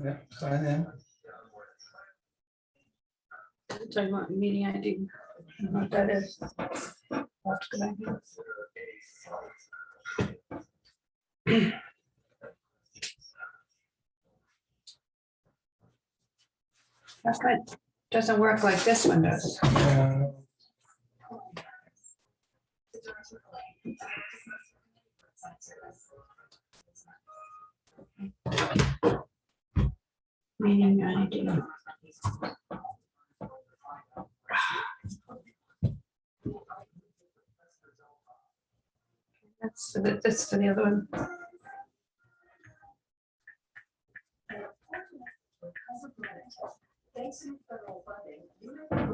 Yeah, sign in. Talking about meeting ID. I don't know what that is. I'll have to go back here. That's good. Doesn't work like this one does. Meeting ID. That's for the other one.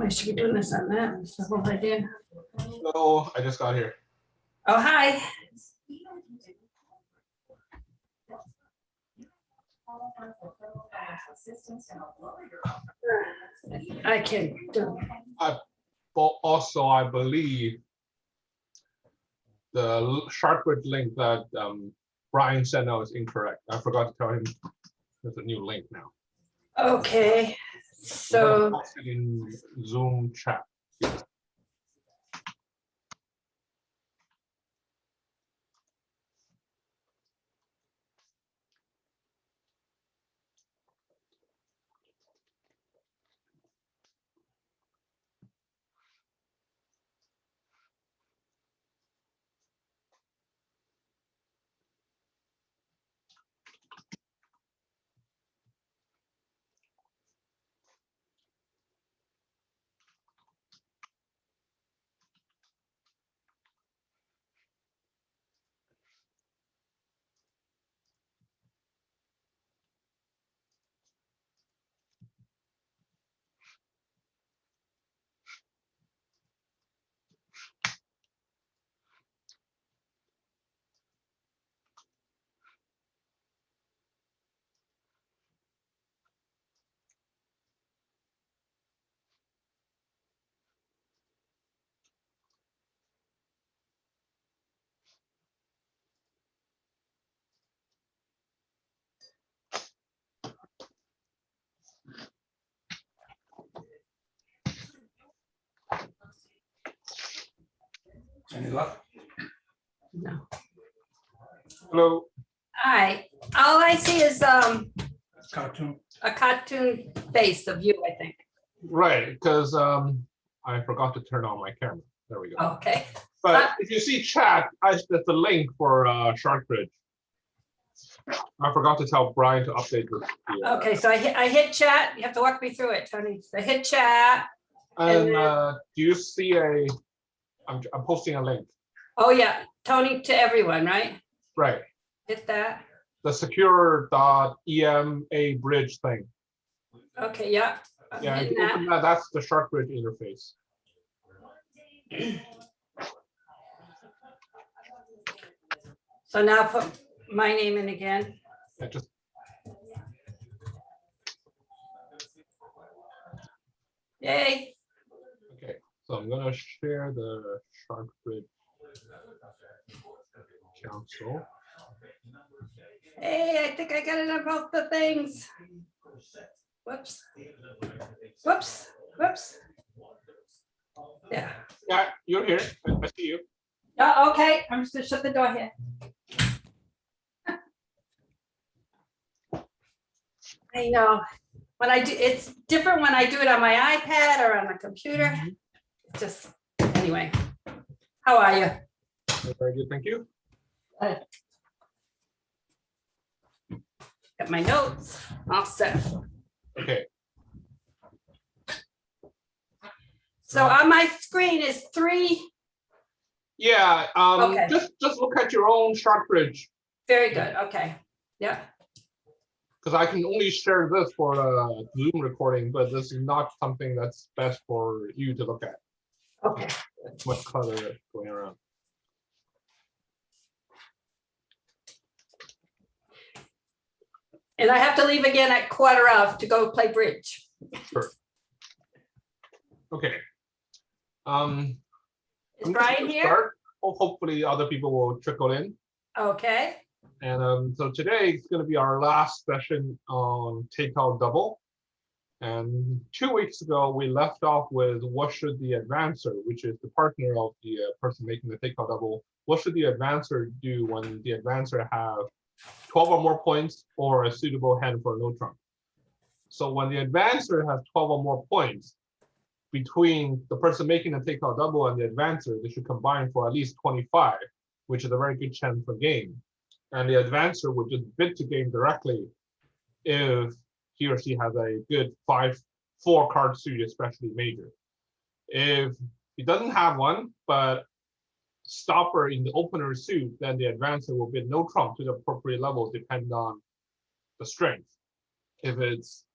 I should be doing this on that. That's the whole idea. No, I just got here. Oh, hi. I can do. But also, I believe the SharkBridge link that Brian sent out is incorrect. I forgot to tell him there's a new link now. Okay, I'm gonna so post it in Zoom chat. Any luck? no. Hello. Hi, all I see is Cartoon. a cartoon face of you, I think. Right, because I forgot to turn on my camera. There we go. Okay, But if you see chat, that's the link for SharkBridge. I forgot to tell Brian to update this. okay, so I hit chat. You have to walk me through it, Tony. So I hit chat. And and do you see a? I'm posting a link. Oh, yeah, Tony to everyone, right? Right. Hit that. The secure.ema bridge thing. Okay, yeah. I'm Yeah, if hitting you that. open that, that's the SharkBridge interface. So now put my name in again. Yeah, just Yay. okay. So I'm gonna share the SharkBridge council. Hey, I think I got it on both the things. Whoops. Whoops. Whoops. Yeah. Yeah, you're here. I see you. Oh, okay. I'm just gonna shut the door here. I know. When I do, it's different when I do it on my iPad or on a computer. Just anyway. How are you? Very good, thank you. Got my notes all set. Okay, So on my screen is 3. yeah, Okay. just look at your own SharkBridge, Very good. Okay. Yeah. because I can only share this for a Zoom recording, but this is not something that's best for you to look at. Okay. Too much clutter going around. And I have to leave again at 1:15 to go play bridge. Sure. Okay. Is I'm just Brian gonna here? start. Hopefully other people will trickle in. Okay. And so today it's going to be our last session on takeout double. And 2 weeks ago, we left off with what should the advancer, which is the partner of the person making the takeout double, what should the advancer do when the advancer have 12 or more points or a suitable hand for a no trump? So when the advancer has 12 or more points, between the person making the takeout double and the advancer, they should combine for at least 25, which is a very good chance for game. And the advancer would just bid to game directly if he or she has a good 4 card suit, especially major. If he doesn't have one, but stopper in the opener suit, then the advancer will bid no trump to the appropriate levels, depending on the strength. If it's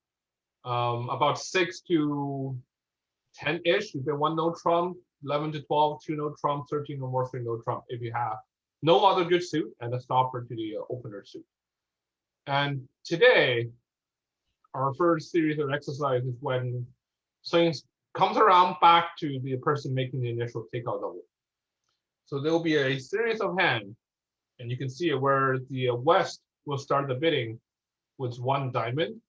about 6 to 10-ish, you bid 1 no trump, 11 to 12, 2 no trump, 13 or more 3 no trump, if you have no other good suit and a stopper to the opener suit. And today, our first series of exercises when things comes around back to the person making the initial takeout double. So there will be a series of hands, and you can see it where the West will start the bidding with 1 diamond,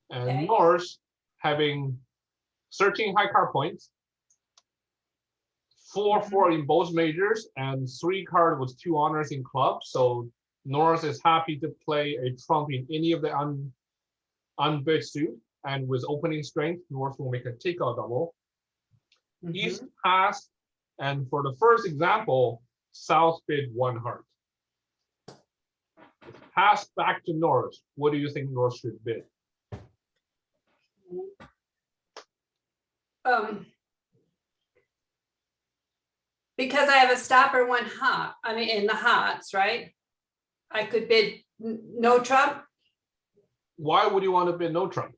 and Okay. North having 13 high card points, 4 in both majors, and 3 card with 2 honors in club. So North is happy to play a trump in any of the unbid suit, and with opening strength, North will make a takeout double. Mhm. East passed, and for the first example, South bid 1 heart. Pass back to North. What do you think North should bid? Because I have a stopper 1 heart, I mean, in the hearts, right? I could bid no trump. Why would you want to bid no trump?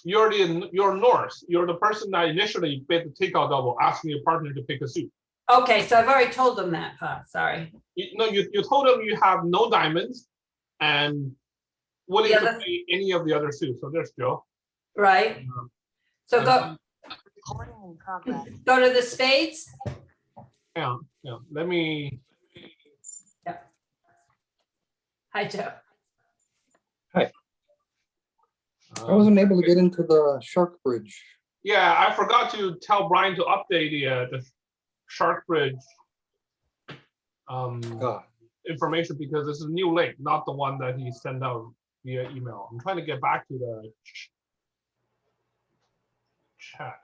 You're North. You're the person that initially bid the takeout double, asking your partner to pick a suit. Okay, so I've already told them that part, sorry. You told them you have no diamonds and willing The to other- play any of the other suits. So there's Joe. Right? So go Recording in progress. to the spades. Yeah. Let me. Hi, Joe. I wasn't able to get into the Shark Bridge. Yeah, I forgot to tell Brian to update the Shark Bridge God, information, because this is a new link, not the one that he sent out via email. I'm trying to get back to the chat.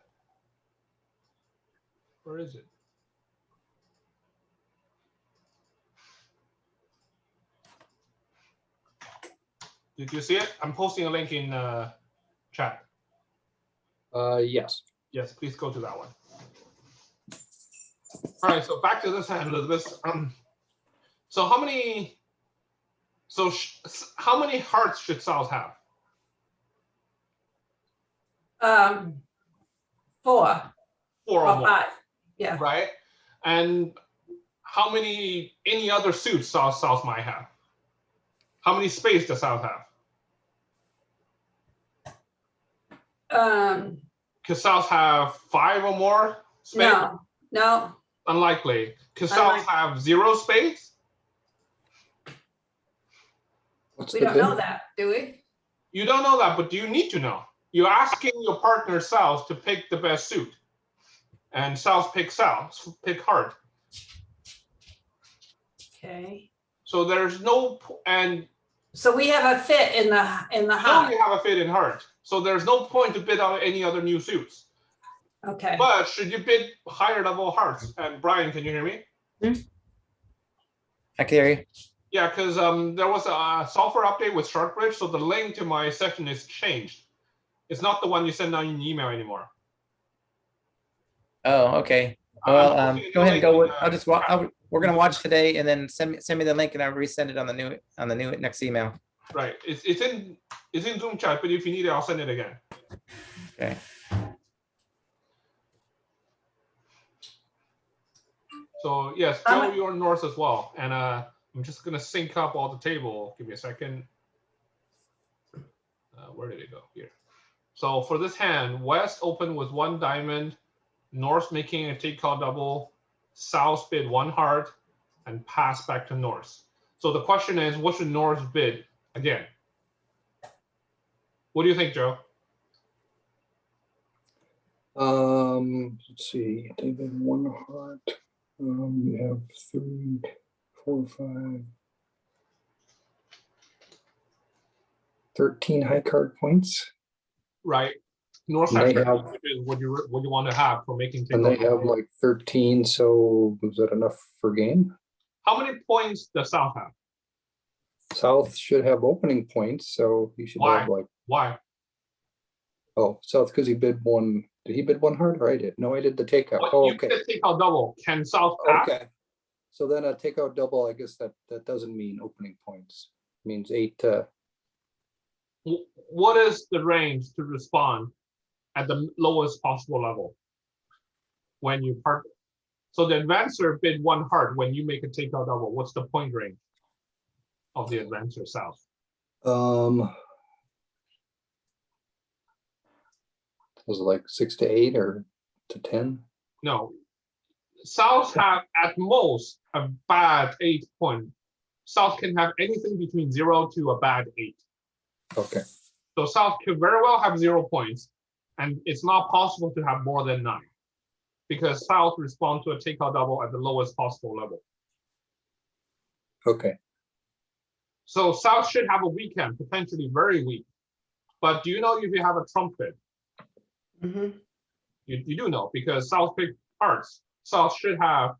Where is it? Did you see it? I'm posting a link in chat. yes. Yes, please go to that one. All right, so back to this hand, Elizabeth. So how many hearts should South have? 4 4 or or more, 5. Yeah. right? And how many any other suits South might have? How many spades does South have? Could South have 5 or more spades? No. Unlikely. Could South have 0 spades? What's We the don't bid? know that, do we? You don't know that, but do you need to know? You're asking your partner South to pick the best suit, and South pick heart. Okay. So there's no and So we have a fit in the now heart. you have a fit in heart. So there's no point to bid on any other new suits. Okay. But should you bid higher level hearts? And Brian, can you hear me? I can hear you. Yeah, because there was a software update with SharkBridge, so the link to my session is changed. It's not the one you send out in email anymore. Oh, okay. I'm Well, posting a go new ahead and go. link With, in, I'll just. We're gonna watch today, and then send me the link, and I'll resend it on the new next email. right. It's in Zoom chat, but if you need it, I'll send it again. Okay. So yes, Joe, you're North as well, and I'm just gonna sync up all the table. Give me a second. Where did it go? Here. So for this hand, West opened with 1 diamond, North making a takeout double, South bid 1 heart and pass back to North. So the question is, what should North bid again? What do you think, Joe? Let's see, David, 1 heart. You have 3, 4, 5. 13 high card points, Right. North And has they 13, have- which is what you want to have for making and they takeout. have like 13, so was that enough for game? How many points does South have? South should have opening points, so he should Why? have like, Why? oh, South, because he bid 1, did he bid 1 heart or I did? No, I did the takeout. What, Oh, you okay, get a takeout double. Can South pass? okay. So then a takeout double, I guess that doesn't mean opening points. It means 8, What is the range to respond at the lowest possible level when you part? So the advancer bid 1 heart when you make a takeout double. What's the point range of the advancer South? Was it like 6 to 8 or to 10? No. South have at most a bad 8 point. South can have anything between 0 to a bad 8. Okay, So South could very well have 0 points, and it's not possible to have more than 9 because South responds to a takeout double at the lowest possible level. okay. So South should have a weekend, potentially very weak. But do you know if you have a trump bid? Mhm. You do know because South picked hearts. South should have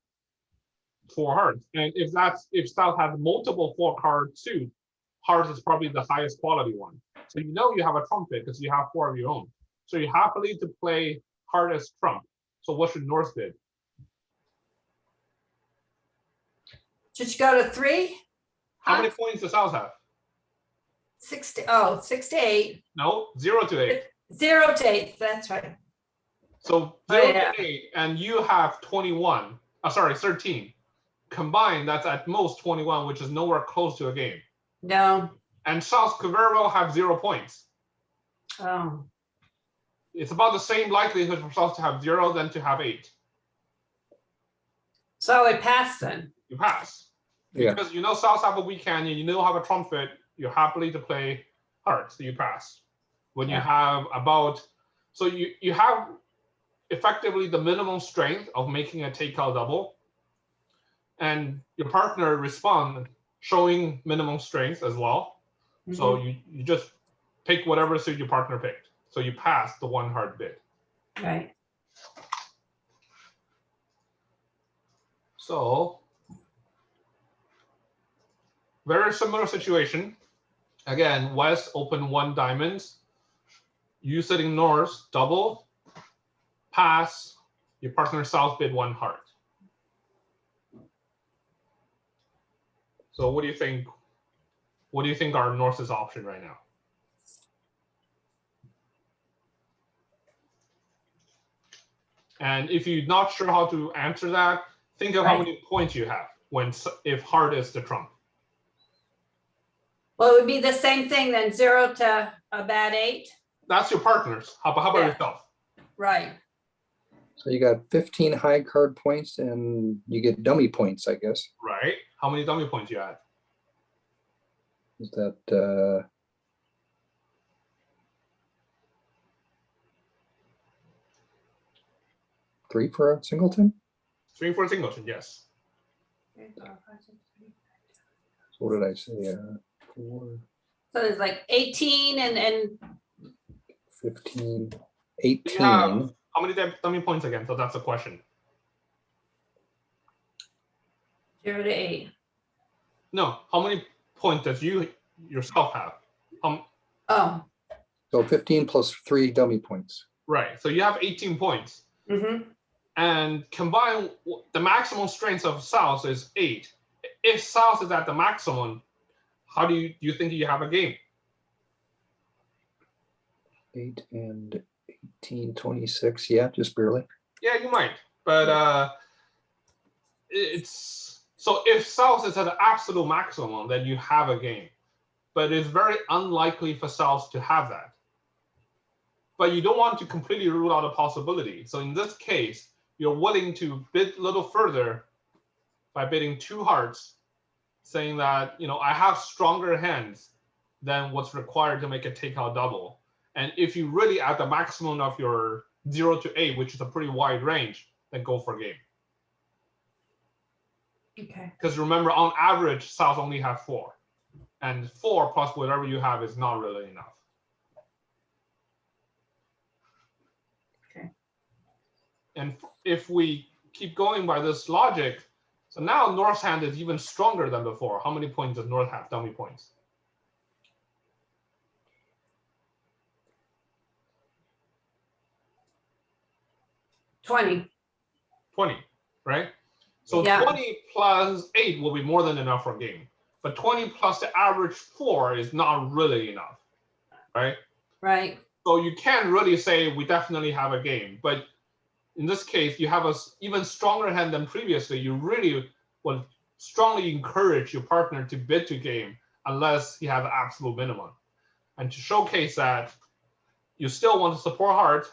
4 hearts. And if South has multiple 4-card suit, hearts is probably the highest quality one. So you know you have a trump bid because you have 4 of your own. So you happily to play heart as trump. So what should North bid? Should you go to 3? How many points does South have? 6 to 8. No, 0 to 8. 0 to 8, that's right. So Oh, 0 yeah. to 8, and you have 21. Sorry, 13. Combined, that's at most 21, which is nowhere close to a game. No. And South could very well have 0 points. Oh, It's about the same likelihood for South to have 0 than to have 8. so it passed then. You pass. Yeah. Because you know South have a weekend, and you know have a trump fit, you're happily to play hearts, so you pass. When you Yeah. have about, so you have effectively the minimum strength of making a takeout double, and your partner respond showing minimum strength as well. So you just pick whatever suit your partner picked. So you pass the 1 heart bid. Right. So very similar situation. Again, West open 1 diamonds. You sitting North double, pass. Your partner South bid 1 heart. So what do you think? What do you think are North's option right now? And if you're not sure how to answer that, think of how Right. many points you have if heart is the trump. Well, it would be the same thing then, 0 to a bad 8. That's your partners. How about Yeah. yourself? Right. So you got 15 high card points and you get dummy points, I guess. Right? How many dummy points you had? Is that 3 for a singleton? 3 for singleton, yes. So what did I say? 4, So there's like 18 and 15, You 18. have how many dummy points again? So that's the question. 0 to 8. No, how many points does you yourself have? Oh. So 15 plus 3 dummy points. Right. So you have 18 points. Mm-hmm. And combine the maximum strength of South is 8. If South is at the maximum, how do you think you have a game? 8 and 18, 26. Yeah, just barely. Yeah, you might. But it's so if South is at the absolute maximum, then you have a game. But it's very unlikely for South to have that. But you don't want to completely rule out a possibility. So in this case, you're willing to bid a little further by bidding 2 hearts, saying that, I have stronger hands than what's required to make a takeout double. And if you really at the maximum of your 0 to 8, which is a pretty wide range, then go for game. Okay. Because remember, on average, South only have 4. And 4 plus whatever you have is not really enough. Okay. And if we keep going by this logic, so now North's hand is even stronger than before. How many points does North have? Dummy points. $20. 20, right? So Yeah. 20 plus 8 will be more than enough for a game. But 20 plus the average 4 is not really enough, right? Right. So you can't really say we definitely have a game. But in this case, you have a even stronger hand than previously. You really would strongly encourage your partner to bid to game unless he has an absolute minimum. And to showcase that, you still want to support hard,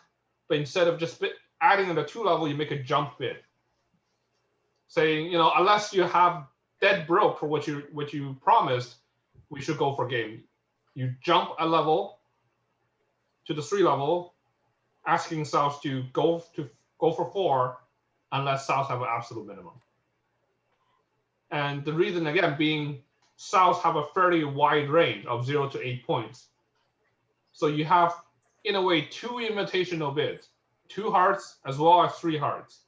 but instead of just adding at the 2 level, you make a jump bid. Saying, unless you have dead broke for what you promised, we should go for game. You jump a level to the 3 level, asking South to go for 4, unless South have an absolute minimum. And the reason again being South have a fairly wide range of 0 to 8 points. So you have, in a way, 2 invitational bids, 2 hearts as well as 3 hearts.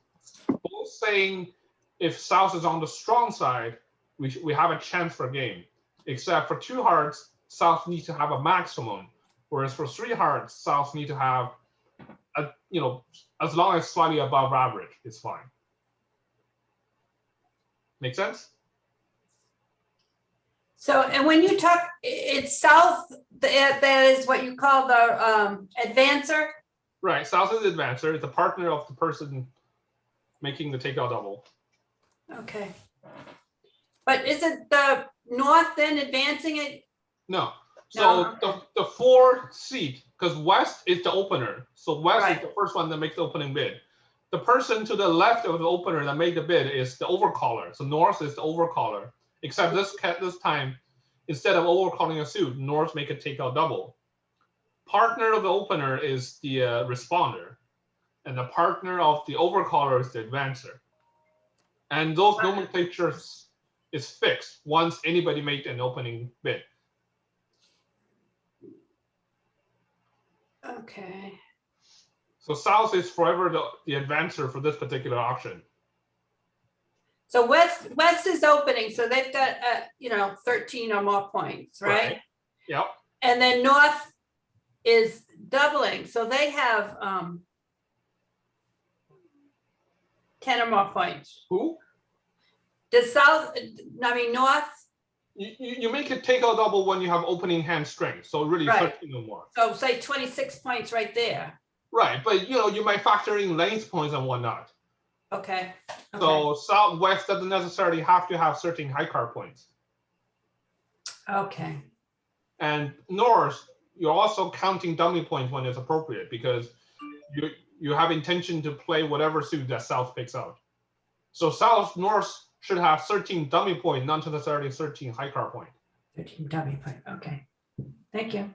Both saying if South is on the strong side, we have a chance for game. Except for 2 hearts, South needs to have a maximum, whereas for 3 hearts, South need to have as long as slightly above average, it's fine. Make sense? So, and when you talk, it's South, that is what you call the advancer? Right, South is the advancer. It's a partner of the person making the takeout double. Okay. But isn't the North then advancing it? No. So No. the 4 seat, because West is the opener. So West Right. is the first one that makes the opening bid. The person to the left of the opener that made the bid is the overcaller. So North is the overcaller. Except this time, instead of overcalling a suit, North make a takeout double. Partner of the opener is the responder. And the partner of the overcaller is the advancer. And those nomenclatures is fixed once anybody made an opening bid. Okay. So South is forever the advancer for this particular auction. So West is opening, so they've got 13 or more points, right? Yep. And then North is doubling, so they have 10 or more points. Who? Does North, You make it takeout double when you have opening hand strength. So really Right. 13 or more. so say 26 points right there. Right. But you might factor in length points and whatnot. Okay. So Southwest doesn't necessarily have to have certain high card points. Okay. And North, you're also counting dummy points when it's appropriate because you have intention to play whatever suit that South picks out. So North should have 13 dummy point, not necessarily 13 high card point. 13 W point. Okay. Thank you.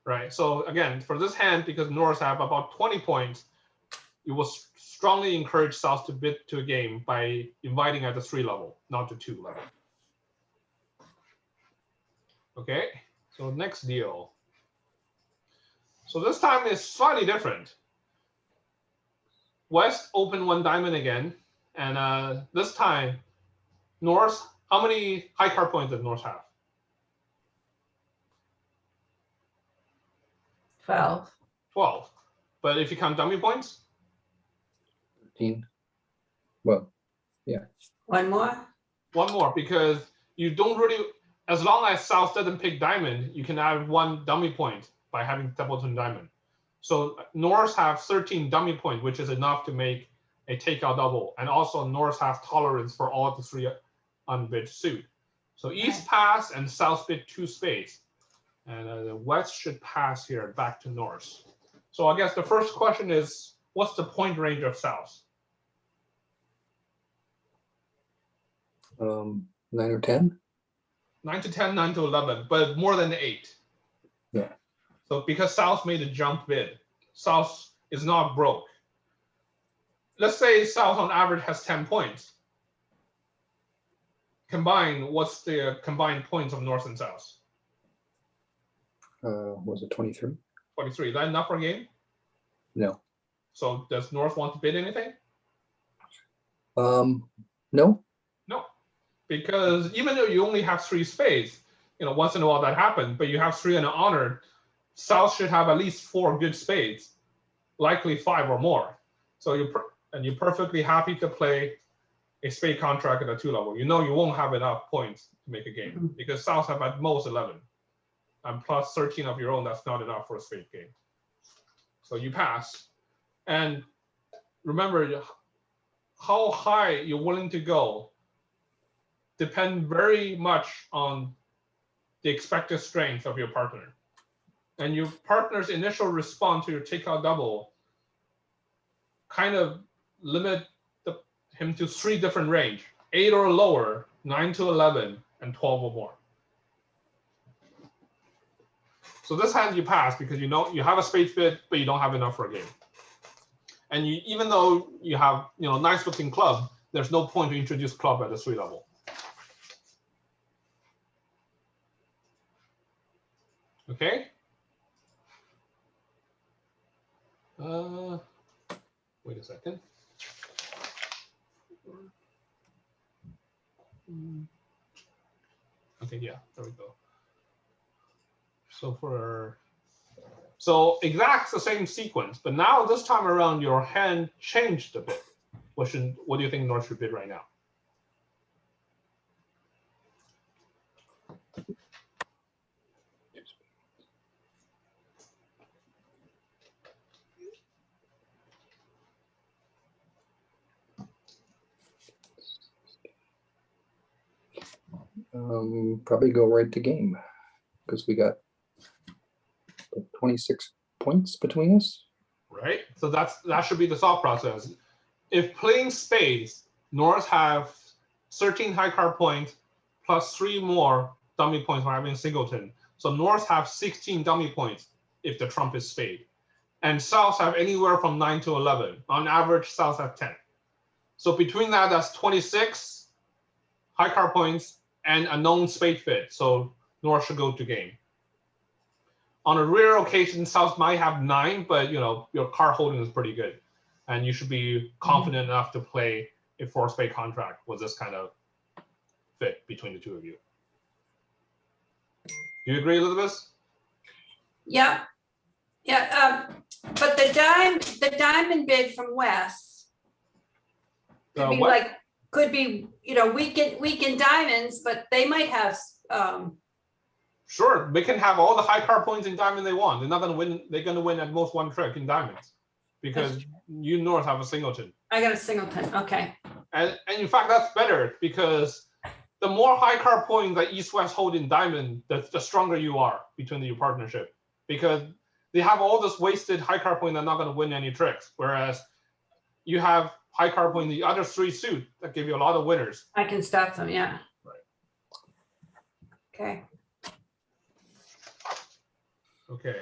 Right. So again, for this hand, because North have about 20 points, you will strongly encourage South to bid to a game by inviting at the 3 level, not the 2 level. Okay. So next deal. So this time is slightly different. West open 1 diamond again, and this time, North. How many high card points does North have? 12. 12. But if you count dummy points, 13. Well, One more. one more, because you don't really, as long as South doesn't pick diamond, you can add 1 dummy point by having double tone diamond. So North have 13 dummy points, which is enough to make a takeout double. And also North have tolerance for all the 3 unbid suit. So East pass and South bid 2 spades. And the West should pass here back to North. So I guess the first question is, what's the point range of South? 9 or 10. 9 to 10, 9 to 11, but more than 8. Yeah. So because South made a jump bid, South is not broke. Let's say South on average has 10 points. Combined, what's the combined points of North and South? Was it 23? 23. Is that enough for a game? No. So does North want to bid anything? No. No, because even though you only have 3 spades, once in a while that happens, but you have 3 and an honor, South should have at least 4 good spades, likely 5 or more. So you're perfectly happy to play a spade contract at a 2 level. You won't have enough points to make a game because South have at most 11, and plus 13 of your own. That's not enough for a spade game. So you pass, and remember how high you're willing to go depend very much on the expected strength of your partner. And your partner's initial response to your takeout double kind of limit him to 3 different range: 8 or lower, 9 to 11, and 12 or more. So this hand you pass because you have a spade fit, but you don't have enough for a game. And even though you have nice looking club, there's no point to introduce club at the 3 level. Okay. Wait a second. Okay, yeah, there we go. So exact's the same sequence, but now this time around your hand changed a bit. What do you think North should bid right now? Probably go right to game because we got 26 points between us. Right. So that should be the thought process. If playing spades, North have 13 high card points plus 3 more dummy points for having singleton. So North have 16 dummy points if the trump is spade, and South have anywhere from 9 to 11. On average, South have 10. So between that's 26 high card points and a known spade fit. So North should go to game. On a rare occasion, South might have 9, but your card holding is pretty good, and you should be confident enough to play a 4 spade contract with this kind of fit between the 2 of you. Do you agree, Elizabeth? Yeah. But the diamond bid from West could be weakened diamonds, but they might have Sure, they can have all the high card points in diamond they want. They're not going to win. They're going to win at most 1 trick in diamonds because you North have a singleton. I got a singleton. Okay. And in fact, that's better because the more high card points that East West hold in diamond, the stronger you are between your partnership, because they have all this wasted high card point. They're not going to win any tricks. Whereas you have high card point in the other 3 suit that give you a lot of winners. I can stop them. Yeah. Right. Okay. Okay.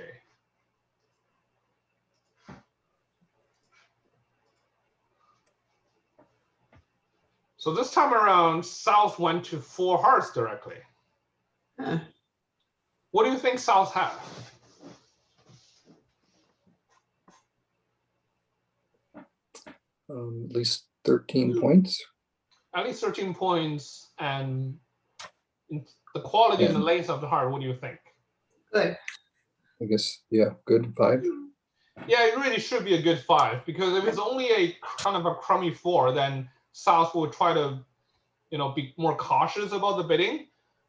So this time around, South went to 4 hearts directly. Huh. What do you think South have? At least 13 points. At least 13 points, and the quality and the length of the heart, what do you think? Good. I guess, yeah, good 5. Yeah, it really should be a good 5, because if it's only a kind of a crummy 4, then South will try to, be more cautious about the bidding.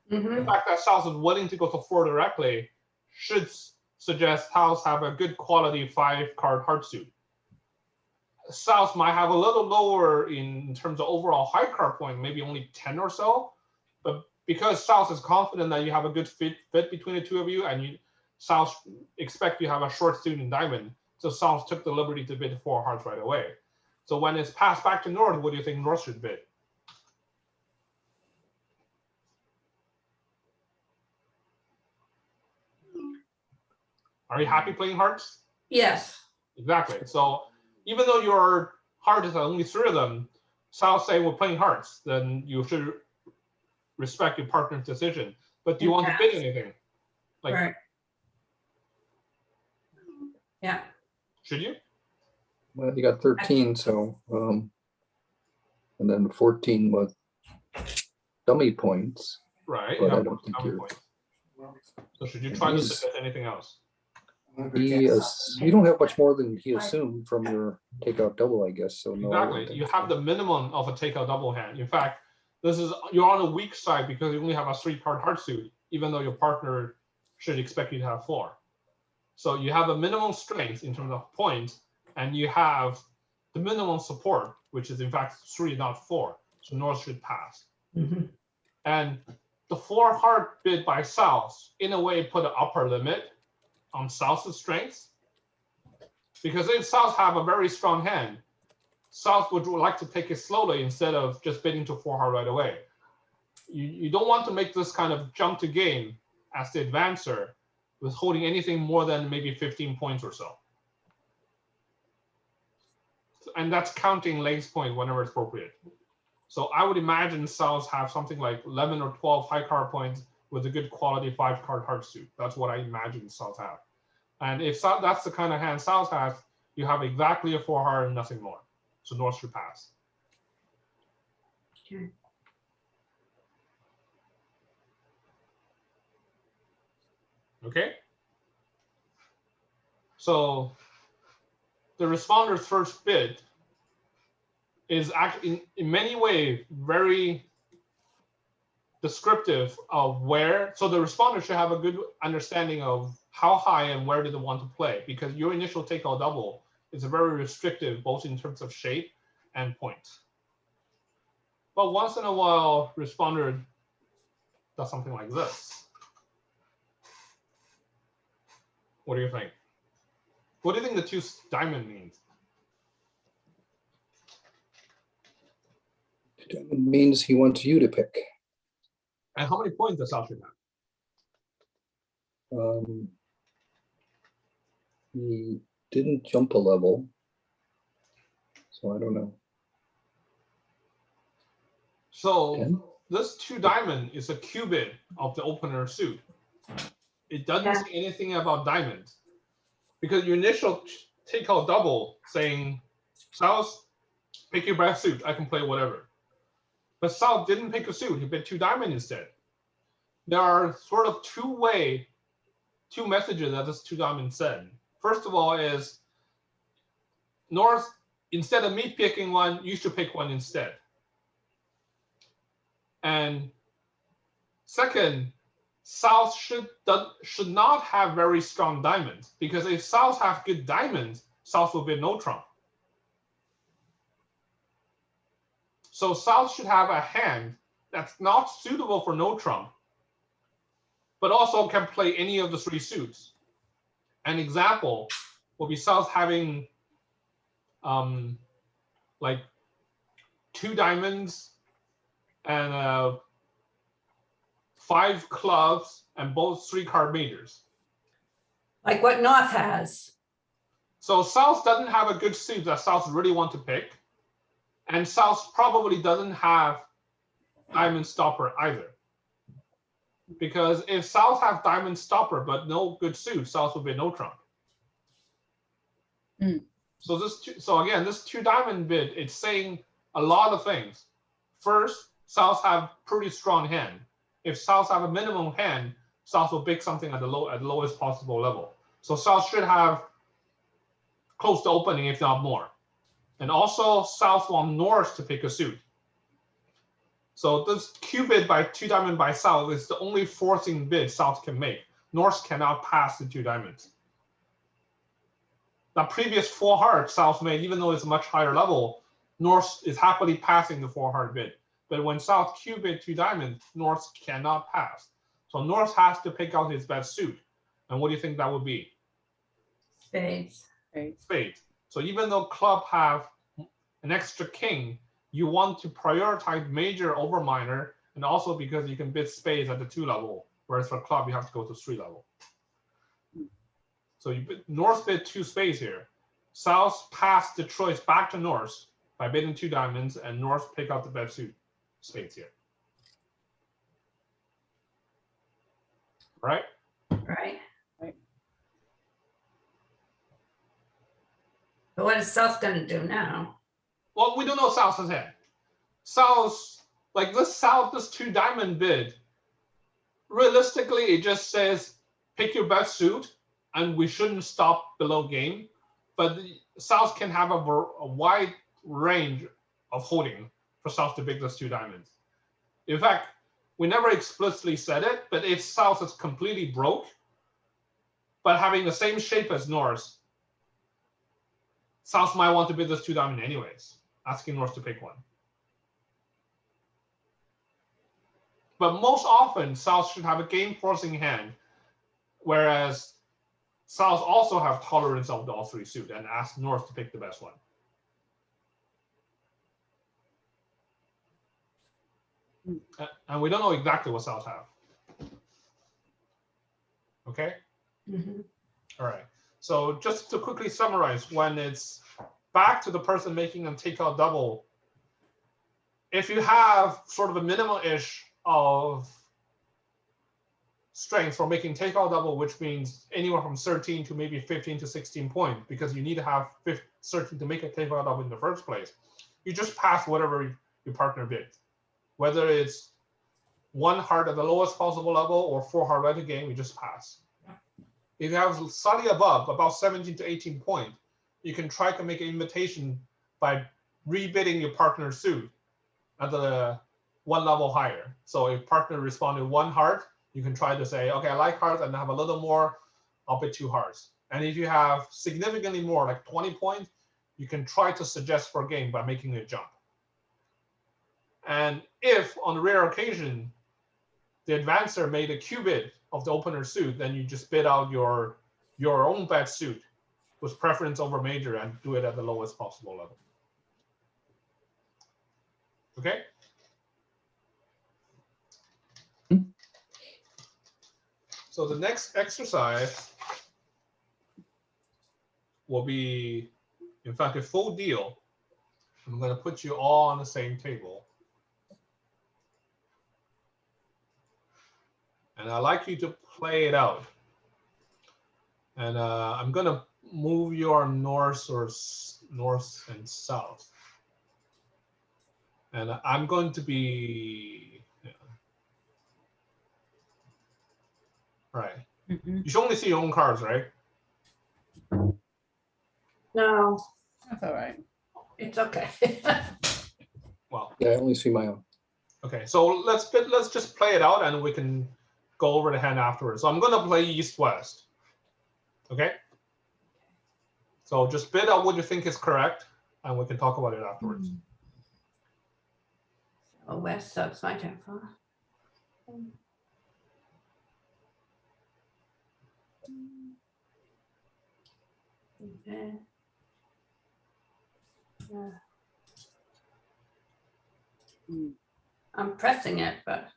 The fact that South is willing to go to 4 directly should suggest South have a good quality 5 card heart suit. South might have a little lower in terms of overall high card point, maybe only 10 or so, but because South is confident that you have a good fit between the 2 of you, and South expect you have a short suit in diamond, So South took the liberty to bid 4 hearts right away. So when it's passed back to North, what do you think North should bid? Are you happy playing hearts? Yes. Exactly. So even though your heart is only 3 of them, South saying we're playing hearts, then you should respect your partner's decision. But do you want to bid anything? Like, Right. Yeah. should you? Well, you got 13, so, and then 14 with dummy points. Right. But you I have don't think common you're- points. So should you try to He's- submit anything else? You don't have much more than he assumed from your takeout double, I guess, so no. I don't Exactly. think You so. have the minimum of a takeout double hand. In fact, you're on the weak side because you only have a 3-card heart suit, even though your partner should expect you to have 4. So you have a minimum strength in terms of points, and you have the minimum support, which is in fact 3, not 4. So North should pass. Mhm. And the 4 heart bid by South, in a way, put an upper limit on South's strength. Because if South have a very strong hand, South would like to take it slowly instead of just bidding to 4 heart right away. You don't want to make this kind of jump to game as the advancer with holding anything more than maybe 15 points or so. And that's counting Lake's point whenever it's appropriate. So I would imagine South have something like 11 or 12 high card points with a good quality 5-card heart suit. That's what I imagine South have. And if that's the kind of hand South has, you have exactly a 4 heart and nothing more. So North should pass. Okay. Okay. So the responder's first bid is actually in many ways very descriptive of where. So the responder should have a good understanding of how high and where do they want to play, because your initial takeout double is very restrictive, both in terms of shape and points. But once in a while, responder does something like this. What do you think? What do you think the 2 diamond means? It means he wants you to pick. And how many points does South should have? He didn't jump a level, so I don't know. So 10? this 2 diamond is a cubit of the opener suit. It doesn't Yeah. say anything about diamonds, because your initial takeout double saying South, pick your best suit, I can play whatever. But South didn't pick a suit, he bid 2 diamond instead. There are sort of two messages that this 2 diamond said. First of all is North, instead of me picking one, you should pick one instead. And second, South should not have very strong diamonds, because if South have good diamonds, South will bid no trump. So South should have a hand that's not suitable for no trump, but also can play any of the 3 suits. An example will be South having like 2 diamonds and 5 clubs and both 3-card majors. Like what North has. So South doesn't have a good suit that South really want to pick. And South probably doesn't have diamond stopper either. Because if South have diamond stopper but no good suit, South will be no trump. So again, this 2 diamond bid, it's saying a lot of things. First, South have pretty strong hand. If South have a minimum hand, South will pick something at the lowest possible level. So South should have close to opening, if not more. And also South want North to pick a suit. So this Q bid by 2 diamond by South is the only forcing bid South can make. North cannot pass the 2 diamonds. The previous 4 hearts South made, even though it's a much higher level, North is happily passing the 4 heart bid. But when South Q bid 2 diamonds, North cannot pass. So North has to pick out his best suit. And what do you think that would be? Spades. Right. spades. So even though club have an extra king, you want to prioritize major over minor, and also because you can bid spades at the 2 level, whereas for club you have to go to 3 level. So North bid 2 spades here. South passed the choice back to North by bidding 2 diamonds, and North pick out the best suit spades here. Right? Right. Right. But what is South gonna do now? Well, we don't know South's hand. South, like this 2 diamond bid, realistically, it just says pick your best suit, and we shouldn't stop below game. But South can have a wide range of holding for South to pick those 2 diamonds. In fact, we never explicitly said it, but if South is completely broke, but having the same shape as North, South might want to bid this 2 diamond anyways, asking North to pick one. But most often, South should have a game forcing hand, whereas South also have tolerance of the all 3 suit and ask North to pick the best one. And we don't know exactly what South have. Okay? Mhm. All right. So just to quickly summarize, when it's back to the person making a takeout double, if you have sort of a minimal-ish of strength for making takeout double, which means anywhere from 13 to maybe 15 to 16 points, because you need to have 13 to make a takeout double in the first place, you just pass whatever your partner bids. Whether it's 1 heart at the lowest possible level or 4 heart at a game, you just pass. If you have slightly above, about 17 to 18 points, you can try to make an invitation by rebidding your partner's suit at the 1 level higher. So if partner responded 1 heart, you can try to say, okay, I like hearts and have a little more, I'll bid 2 hearts. And if you have significantly more, like 20 points, you can try to suggest for a game by making a jump. And if on a rare occasion, the advancer made a Q bid of the opener suit, then you just bid out your own bet suit with preference over major and do it at the lowest possible level. Okay? So the next exercise will be, in fact, a full deal. I'm going to put you all on the same table. And I'd like you to play it out. And I'm going to move your north and south. And I'm going to be, right. Mhm. You should only see your own cards, right? No, That's all right. it's okay. Well, Yeah, I only see my own. okay. So let's just play it out and we can go over the hand afterwards. So I'm going to play east-west. Okay? So just bid out what you think is correct and we can talk about it afterwards. Oh, west, so it's my turn. Huh? Okay. Yeah. Mm. I'm pressing it, but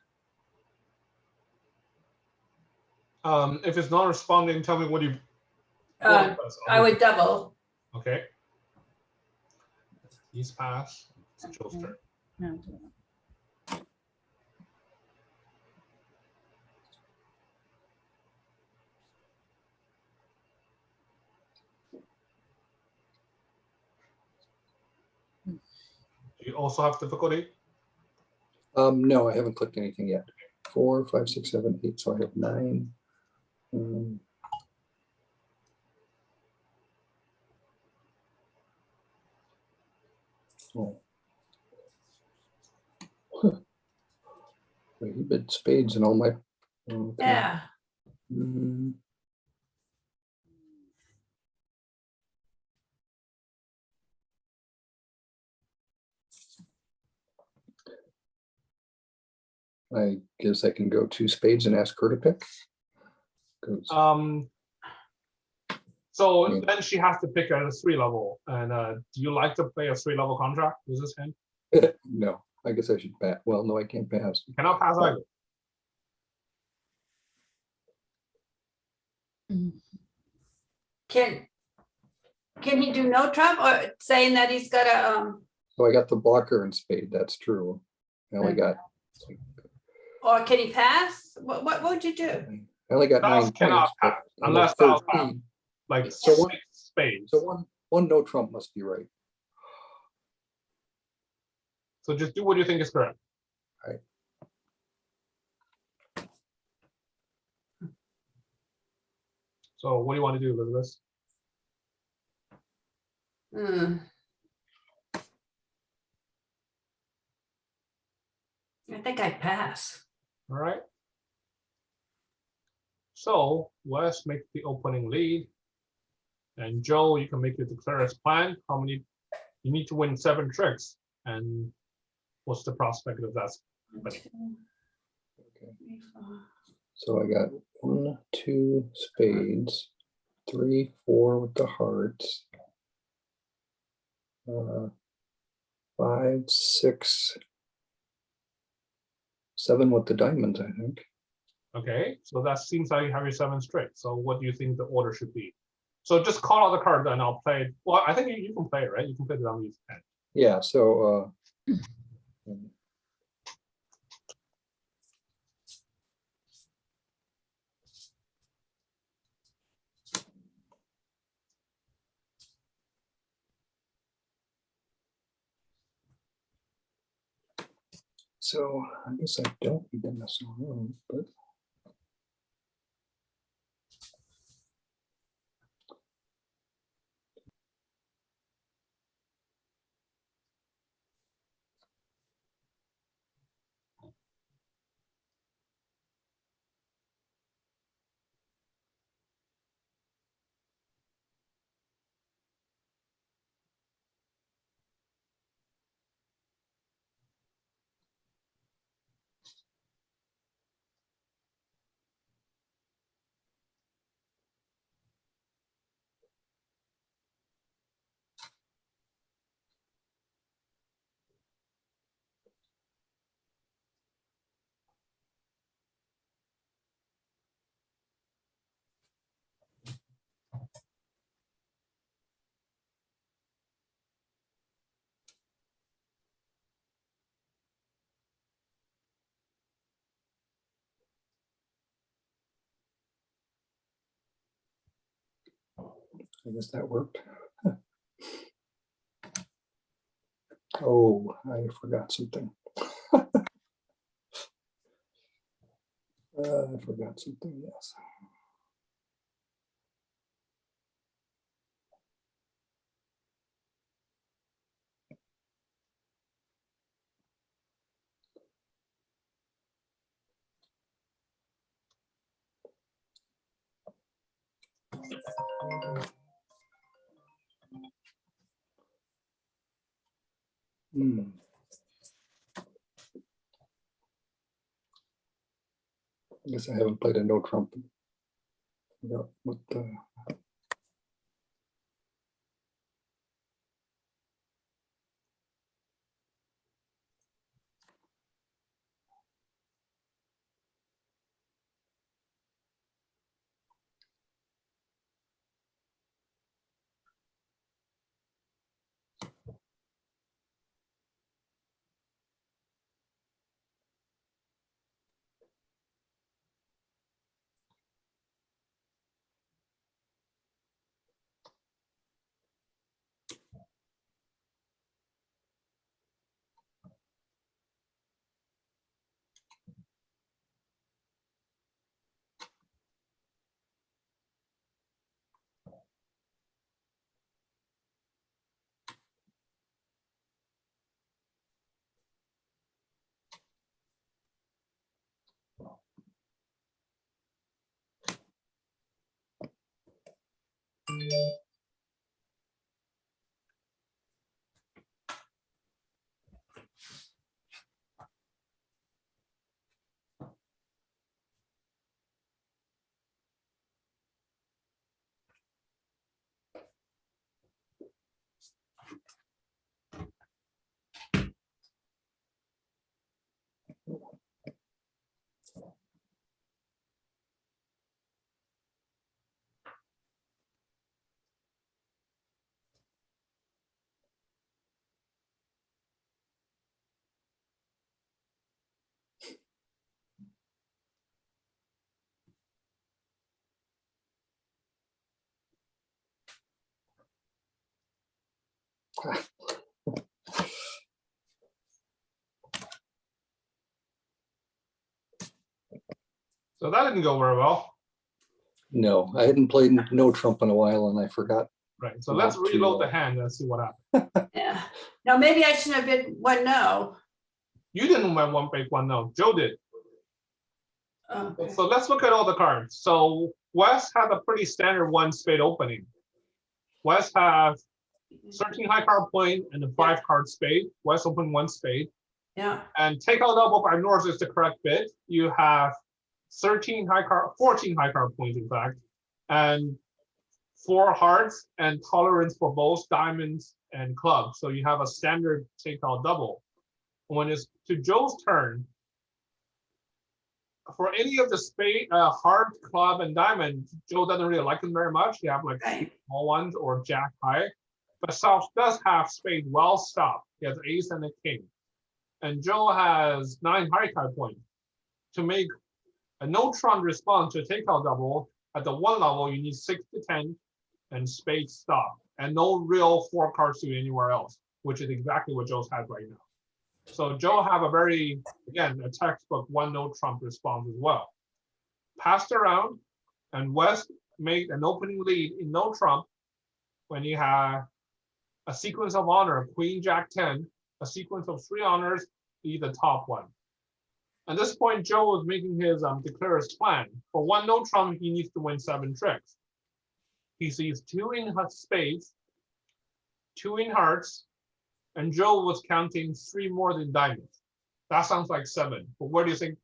If it's not responding, tell me what you I would double. Okay. East pass. It's Joe's turn. No. Do you also have difficulty? No, I haven't clicked anything yet. 4, 5, 6, 7, 8. So I have 9. Oh. Huh. He bid spades and all my. Okay. Yeah. Mm. I guess I can go 2 spades and ask her to pick. 'Cause- So Yeah. then she has to pick a 3-level. And do you like to play a 3-level contract? Is this hand? No, I guess I should pass. Well, no, I can't pass. You cannot pass either. Can he do no trump or saying that he's got a, So I got the blocker in spade, that's true. I only got, or can he pass? What would you do? I only got Faust 9 cannot points. but pass on unless those Faust 13, Like So what- 6 spades. So one no trump must be right. So just do what you think is correct. Right. So what do you want to do, Elizabeth? Hmm. I think I'd pass. All right. So Wes make the opening lead. And Joe, you can make your declarer's plan. How many? You need to win 7 tricks. And what's the prospect of that? One, two, Okay. three, 4. So I got 1, 2 spades, 3, 4 with the hearts. 5, 6, 7 with the diamonds, I think. Okay, so that seems like you have your 7 straight. So what do you think the order should be? So just call out the card and I'll play it. Well, I think you can play it, right? You can play it on these 10. Yeah, so so I guess I don't need to mess around, but I guess that worked. Oh, I forgot something. I forgot something, yes. Hmm. I guess I haven't played a no trump. Forgot what the So that didn't go very well. No, I hadn't played no trump in a while and I forgot. Right, so let's Not to, reload the hand and see what happens. Yeah. No, maybe I shouldn't have been one no. You didn't win one big one, no, Joe did. Oh, So let's look at all the cards. So West had a pretty standard one spade opening. West have 13 high card point and a 5 card spade. West open 1 spade. yeah. And take out double by North is the correct bid. You have 14 high card points, in fact, and 4 hearts and tolerance for both diamonds and clubs. So you have a standard take out double. When it's to Joe's turn, for any of the spade, heart, club, and diamond, Joe doesn't really like them very much. You have like Right. small ones or jack high. But South does have spade well stopped. He has ace and a king. And Joe has 9 high card points. To make a no trump response to a takeout double, at the 1 level, you need 6 to 10 and spade stop. And no real 4 cards to anywhere else, which is exactly what Joe's has right now. So Joe have a very, again, a textbook 1 no trump response as well. Passed around, and West made an opening lead in no trump when he had a sequence of honor, Queen, Jack 10, a sequence of 3 honors, be the top one. At this point, Joe was making his declare his plan. For 1 no trump, he needs to win 7 tricks. He sees 2 in spades, 2 in hearts, and Joe was counting 3 more than diamonds. That sounds like 7. But where do you think,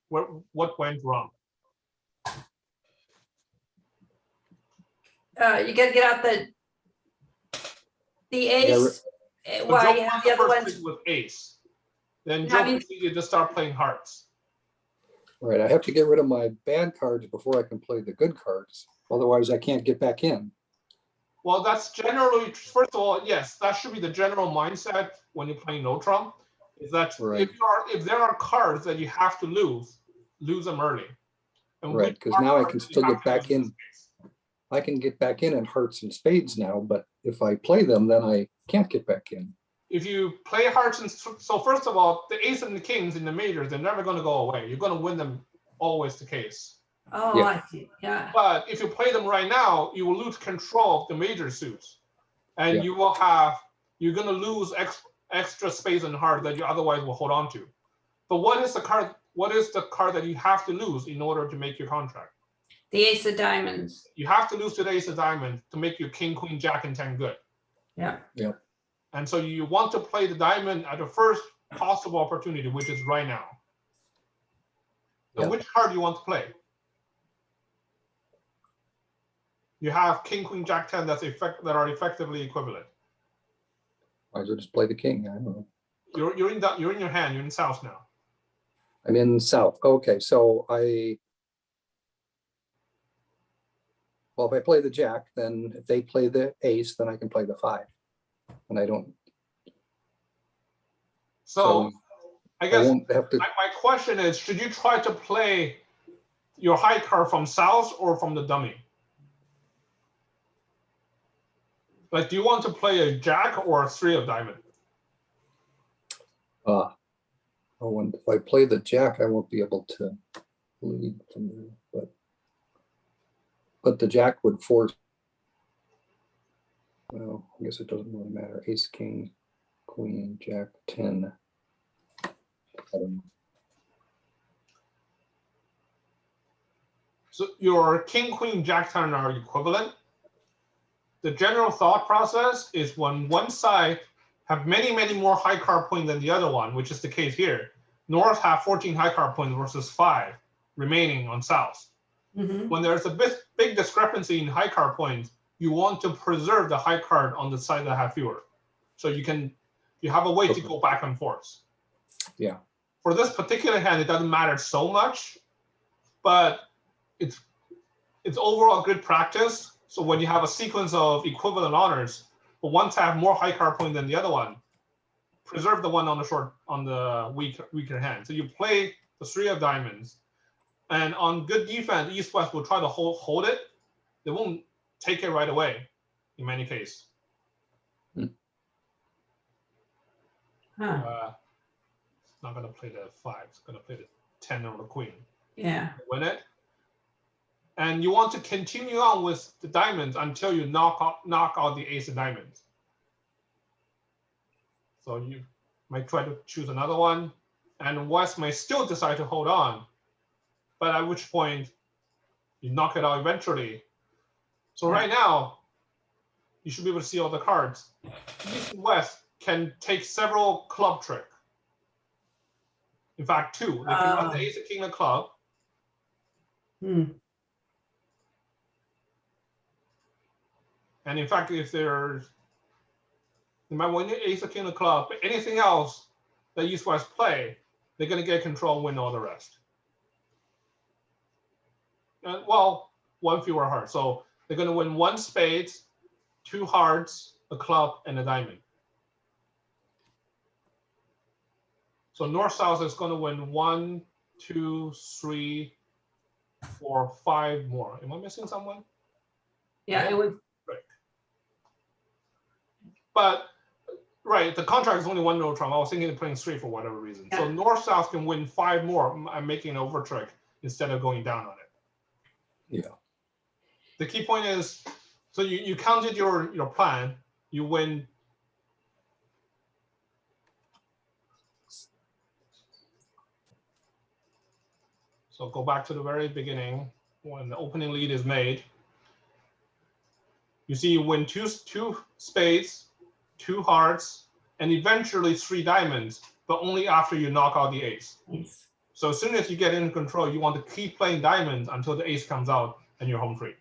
what went wrong? You gotta get out the ace. So Why Joe you won have the the other first ones? trick with ace. Then Yeah, Joe I mean- proceeded to start playing hearts. All right, I have to get rid of my bad cards before I can play the good cards. Otherwise, I can't get back in. Well, that's generally, first of all, yes, that should be the general mindset when you're playing no trump. Is that Right. if there are cards that you have to lose them early. And Right, which 'cause are now I cards can that you still have get to back lose in. I can get back in hearts and spades now, but if I play them, then I can't get back in. If you play hearts and so first of all, the ace and the kings in the majors, they're never going to go away. You're going to win them, always the case. Oh, Yeah. I see, yeah. But if you play them right now, you will lose control of the major suits, and Yeah. you're going to lose extra space and heart that you otherwise will hold on to. But what is the card that you have to lose in order to make your contract? The ace of diamonds, You have to lose to the ace of diamonds to make your king, queen, jack, and 10 good. yeah. And so you want to play the diamond at the first possible opportunity, which is right now. So Yeah. which card do you want to play? You have king, queen, jack, 10 that are effectively equivalent. Might as well just play the king. I don't know. You're in your hand. You're in south now. I'm in south. Okay, so well, if I play the jack, then if they play the ace, then I can play the 5. And I don't, So I I guess won't have to, my question is, should you try to play your high card from south or from the dummy? Like, do you want to play a jack or a 3 of diamond? and if I play the jack, I won't be able to lead from there, but the jack would force, well, I guess it doesn't really matter. Ace, king, queen, jack, 10. I don't know. So your king, queen, jack, 10 are equivalent. The general thought process is when one side have many, many more high card points than the other one, which is the case here. North have 14 high card points versus 5 remaining on south. Mhm. When there's a big discrepancy in high card points, you want to preserve the high card on the side that have fewer. So you have a way to Okay. go back and forth. Yeah. For this particular hand, it doesn't matter so much, but it's overall good practice. So when you have a sequence of equivalent honors, but one to have more high card point than the other one, preserve the one on the weaker hand. So you play the 3 of diamonds, and on good defense, East West will try to hold it. They won't take it right away in many cases. Huh. It's not gonna play the 5. It's gonna play the 10 or the queen. Yeah. Win it. And you want to continue on with the diamonds until you knock out the ace of diamonds. So you might try to choose another one, and West may still decide to hold on, but at which point you knock it out eventually. So right now, you should be able to see all the cards. East and West can take several club trick. In fact, 2. They can run the ace of king of club. Hmm. And in fact, if there's, no matter when the ace of king of club, but anything else that East West play, they're going to get control and win all the rest. And, well, 1 fewer heart. So they're going to win 1 spade, 2 hearts, a club, and a diamond. So North-South is going to win 1, 2, 3, 4, 5 more. Am I missing someone? Yeah, it would. But right, the contract is only 1 neutron. I was thinking of playing 3 for whatever reason. So North-South can win 5 more. I'm making an over trick instead of going down on it. Yeah. The key point is, so you counted your plan. You win. So go back to the very beginning when the opening lead is made. You see you win 2 spades, 2 hearts, and eventually 3 diamonds, but only after you knock out the ace. Yes. So as soon as you get in control, you want to keep playing diamonds until the ace comes out and you're home free.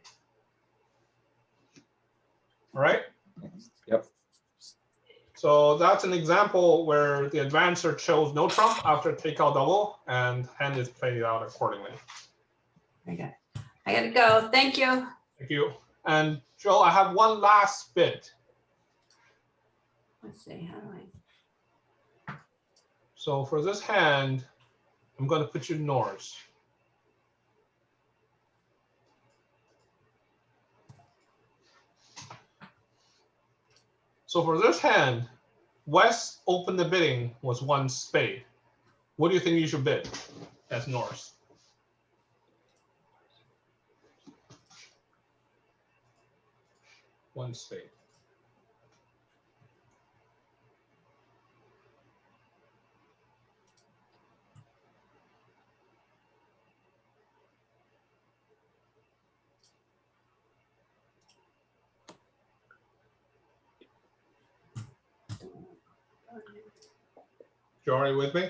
All right? Yep. So that's an example where the advancer chose no trump after takeout double, and hand is played out accordingly. Okay. I gotta go. Thank you. Thank you. And Joe, I have one last bit. Let's see. How do I? So for this hand, I'm going to put you Norse. So for this hand, West opened the bidding was 1 spade. What do you think you should bid as Norse? One spade. You already with me?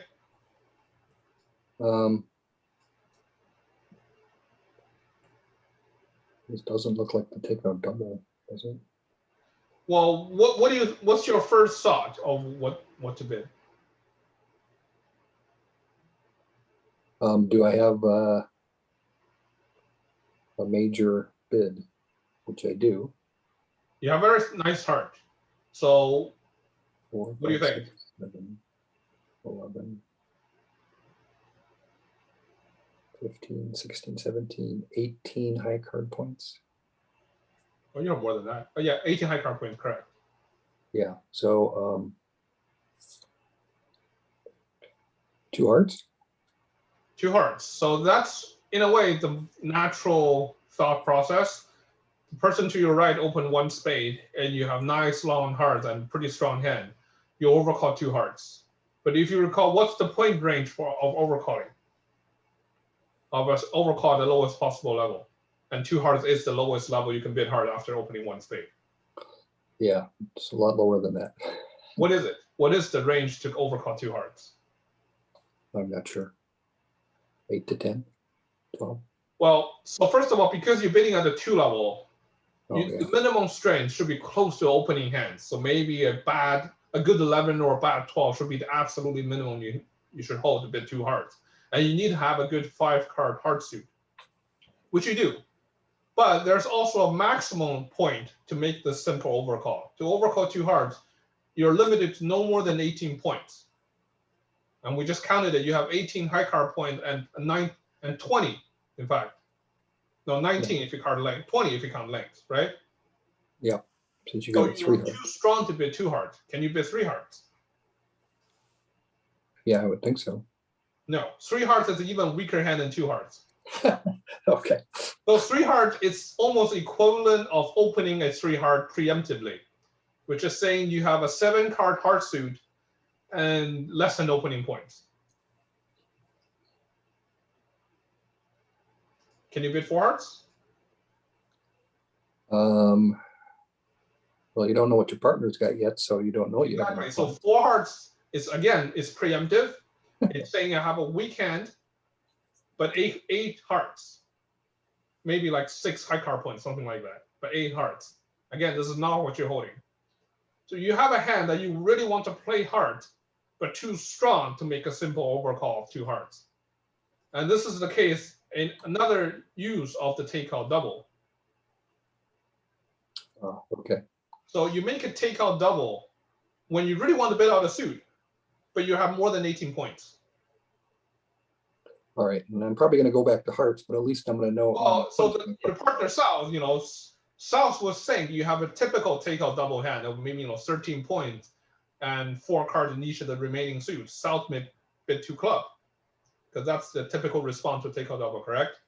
This doesn't look like the takeout double, does it? Well, what's your first thought of what to bid? Do I have a major bid, which I do? You have a very nice heart. So 4, What do you 5, think? 6, 7, 11, 15, 16, 17, 18 high card points. well, you have more than that. Oh yeah, 18 high card points, correct. Yeah, so 2 hearts. 2 hearts. So that's in a way the natural thought process. The person to your right opened 1 spade, and you have nice long hearts and pretty strong hand. You overcall 2 hearts. But if you recall, what's the point range of overcalling? Of us overcall the lowest possible level, and 2 hearts is the lowest level you can bid hard after opening 1 spade. Yeah, it's a lot lower than that. What is it? What is the range to overcall 2 hearts? I'm not sure. 8 to 10, 12. Well, so first of all, because you're bidding at the 2 level, Oh, yeah. the minimum strength should be close to opening hands. So maybe a good 11 or a bad 12 should be the absolutely minimum you should hold to bid 2 hearts. And you need to have a good 5 card heart suit, which you do. But there's also a maximum point to make this simple overcall. To overcall 2 hearts, you're limited to no more than 18 points. And we just counted it. You have 18 high card points and 9 and 20, in fact. No, 19 if you count length, 20 if you count length, right? Yeah, since you So got 3 you're hearts. too strong to bid 2 hearts. Can you bid 3 hearts? Yeah, I would think so. No, 3 hearts is an even weaker hand than 2 hearts. Okay, So 3 heart is almost equivalent of opening a 3 heart preemptively, which is saying you have a 7-card heart suit and less than opening points. Can you bid 4 hearts? well, you don't know what your partner's got yet, so you don't know you have Exactly. enough So funds. 4 hearts is again is preemptive. It's saying I have a weak hand, but eight hearts, maybe like 6 high card points, something like that. But 8 hearts. Again, this is not what you're holding. So you have a hand that you really want to play hard, but too strong to make a simple overcall of 2 hearts. And this is the case in another use of the takeout double. Oh, okay, So you make a takeout double when you really want to bid out a suit, but you have more than 18 points. all right. And I'm probably gonna go back to hearts, but at least I'm gonna know. Well, so your partner South, South was saying you have a typical takeout double hand of maybe 13 points and 4 cards in each of the remaining suits. South may bid 2 club because that's the typical response to takeout double, correct?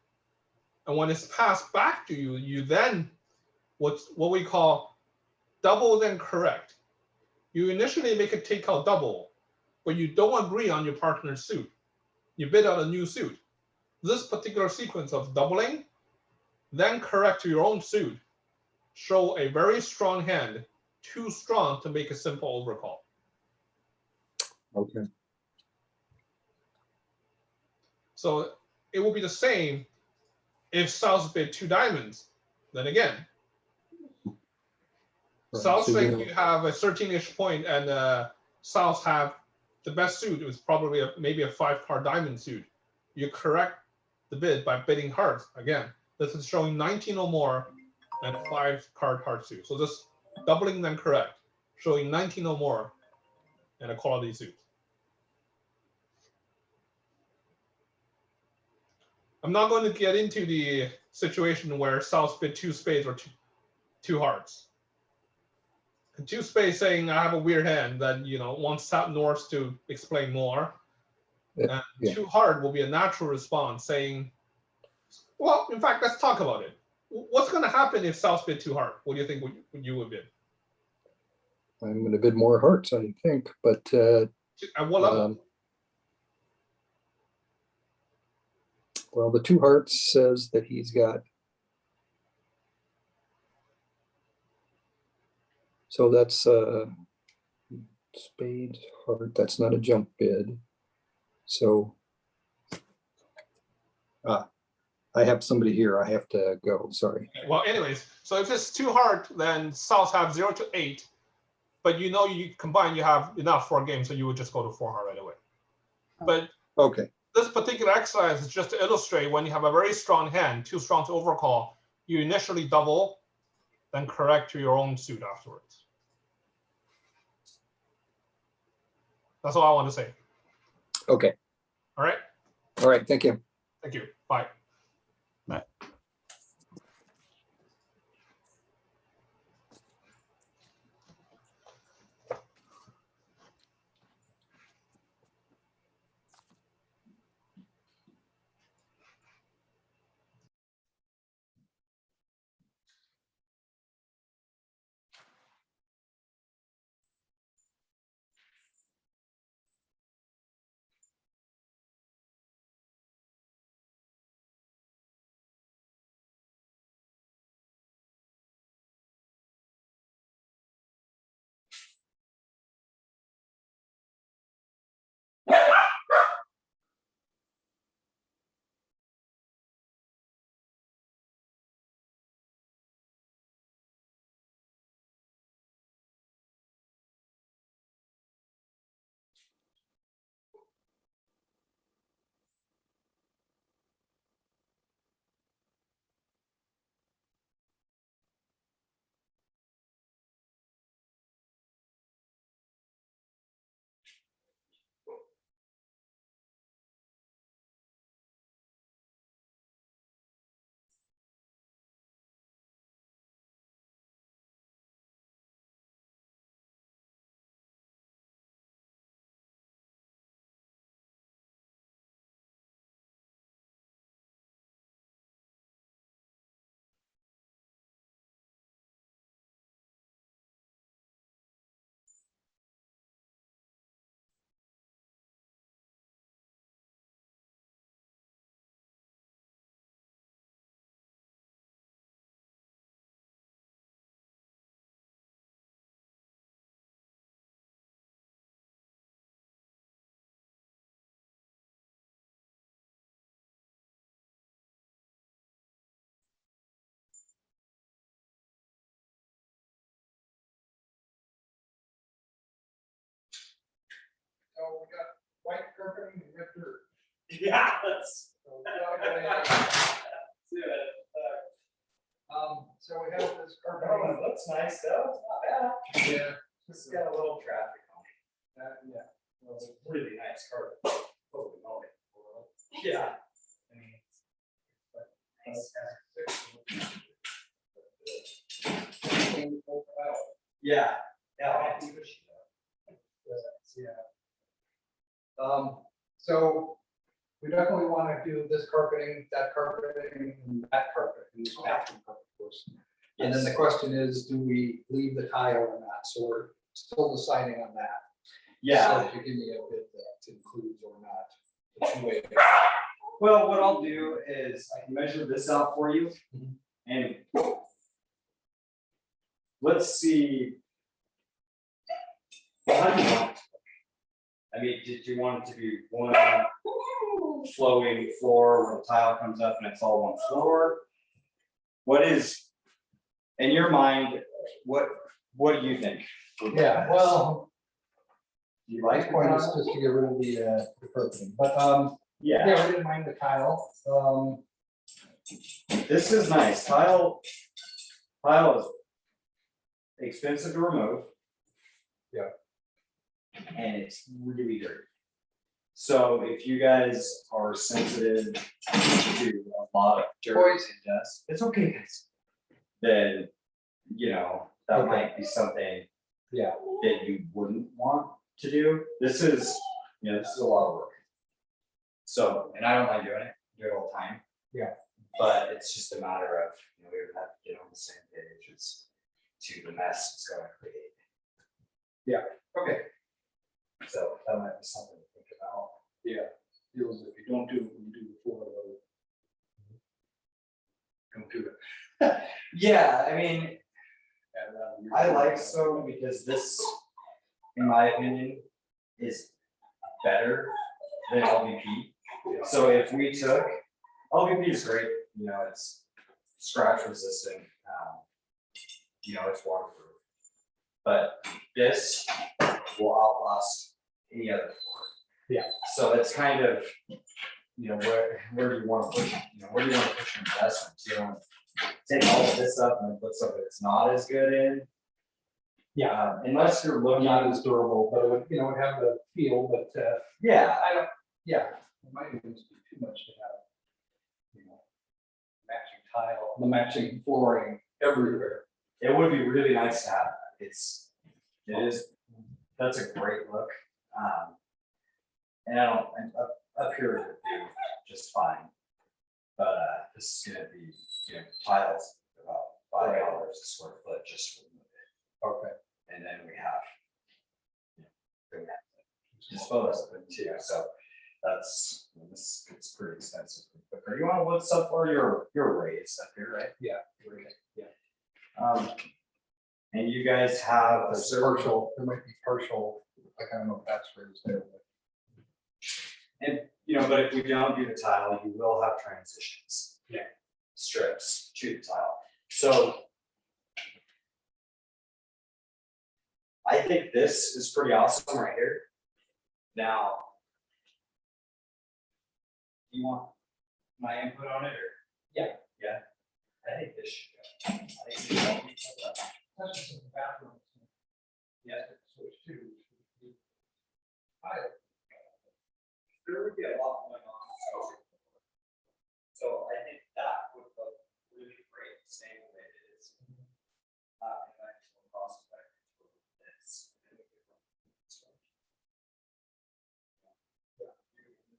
And when it's passed back to you, you then what we call double then correct. You initially make a takeout double, but you don't agree on your partner's suit. You bid out a new suit. This particular sequence of doubling, then correct to your own suit, show a very strong hand, too strong to make a simple overcall. Okay, So it will be the same if South bid 2 diamonds. Then again, Right, South so saying you- you have a 13-ish point and South have the best suit is probably maybe a 5-card diamond suit. You correct the bid by bidding hearts. Again, this is showing 19 or more and a 5-card heart suit. So just doubling them correct, showing 19 or more and a quality suit. I'm not going to get into the situation where South bid 2 spades or two hearts. 2 spades saying I have a weird hand that wants South North to explain more. Yeah, And yeah. 2 hard will be a natural response saying, well, in fact, let's talk about it. What's going to happen if South bid 2 hard? What do you think you would bid? I'm gonna bid more hearts, I think, but At what level? well, the 2 hearts says that he's got. So that's spade, heart, that's not a jump bid. So I have somebody here, I have to go, sorry. Well, anyways, so if it's 2 hard, then South have 0 to 8, but you combine, you have enough for a game, so you would just go to 4 hard right away. But Okay, this particular exercise is just to illustrate when you have a very strong hand, too strong to overcall, you initially double, then correct to your own suit afterwards. That's all I want to say. okay, All right. all right, thank you. Thank you. Bye. we got white carpeting and red dirt. Yeah, let's So we gotta go in. do it. So we have this Oh, carpeting. it looks nice though, it's not bad. Yeah. It's got a little traffic on it. Yeah. Well, it's a really nice carpet. Holy moly. Yeah. I mean, it's yeah, yeah. I'll do it. Yeah. So we definitely want to do this carpeting, that carpeting, and that carpet, and this bathroom carpet first. And then the question is, do we leave the tile or not? So we're still deciding on that. Yeah, So if you give me a bit that includes or not. the two-way. well, what I'll do is I can measure this out for you and let's see. How do you want it? I mean, did you want it to be one flowing floor where the tile comes up and it's all one floor? What is, in your mind, what do you think? Yeah, well, Do you my like point is the just to get rid of the carpeting, but, Yeah, yeah, we didn't mind the tile. this is nice. Tile is expensive to remove. Yeah. And it's really dirty. So if you guys are sensitive to a lot of dirt Boys. and dust, it's okay, guys. Then, that Okay. might be something Yeah. that you wouldn't want to do. This is a lot of work. So, and I don't mind doing it, do it all the time. Yeah. But it's just a matter of, we would have to get on the same page as to the mess it's gonna create. Okay. So that might be something to think about. Yeah, deals if you don't do what you do before, don't do it. Yeah, I mean, And, I like stone because this, in my opinion, is better than LVP. So if we took, LVP is great, it's scratch resistant, it's waterproof. But this will outlast any other floor. Yeah. So it's kind of, where do you want to push, where do you want to push investments? You don't take all of this up and then put something that's not as good in. Yeah. Unless you're looking Not at as durable, but it would, it would have the feel, but, yeah, yeah, it might even just be too much to have, matching tile, the matching flooring everywhere. it would be really nice to have. That's a great look. And up here it would do just fine. But this is gonna be, tiles about $5 a square foot just to remove it. Okay. And then we have to dispose of it too, so it's pretty expensive. But you wanna look stuff for your raised up here, right? Yeah. Yeah. And you guys have a It's certain, partial, there might be partial, like, I don't know if that's where it's there, but. and but if we don't do the tile, you will have transitions. Yeah. Strips to the tile, so. I think this is pretty awesome right here. Now. You want my input on it or? Yeah. Yeah, I think this should go. I think this should go. That's just in the bathroom. Yeah. Switch to. There would be a lot going on. So I think that would look really great, staying the way it is. And actual cost effective for this.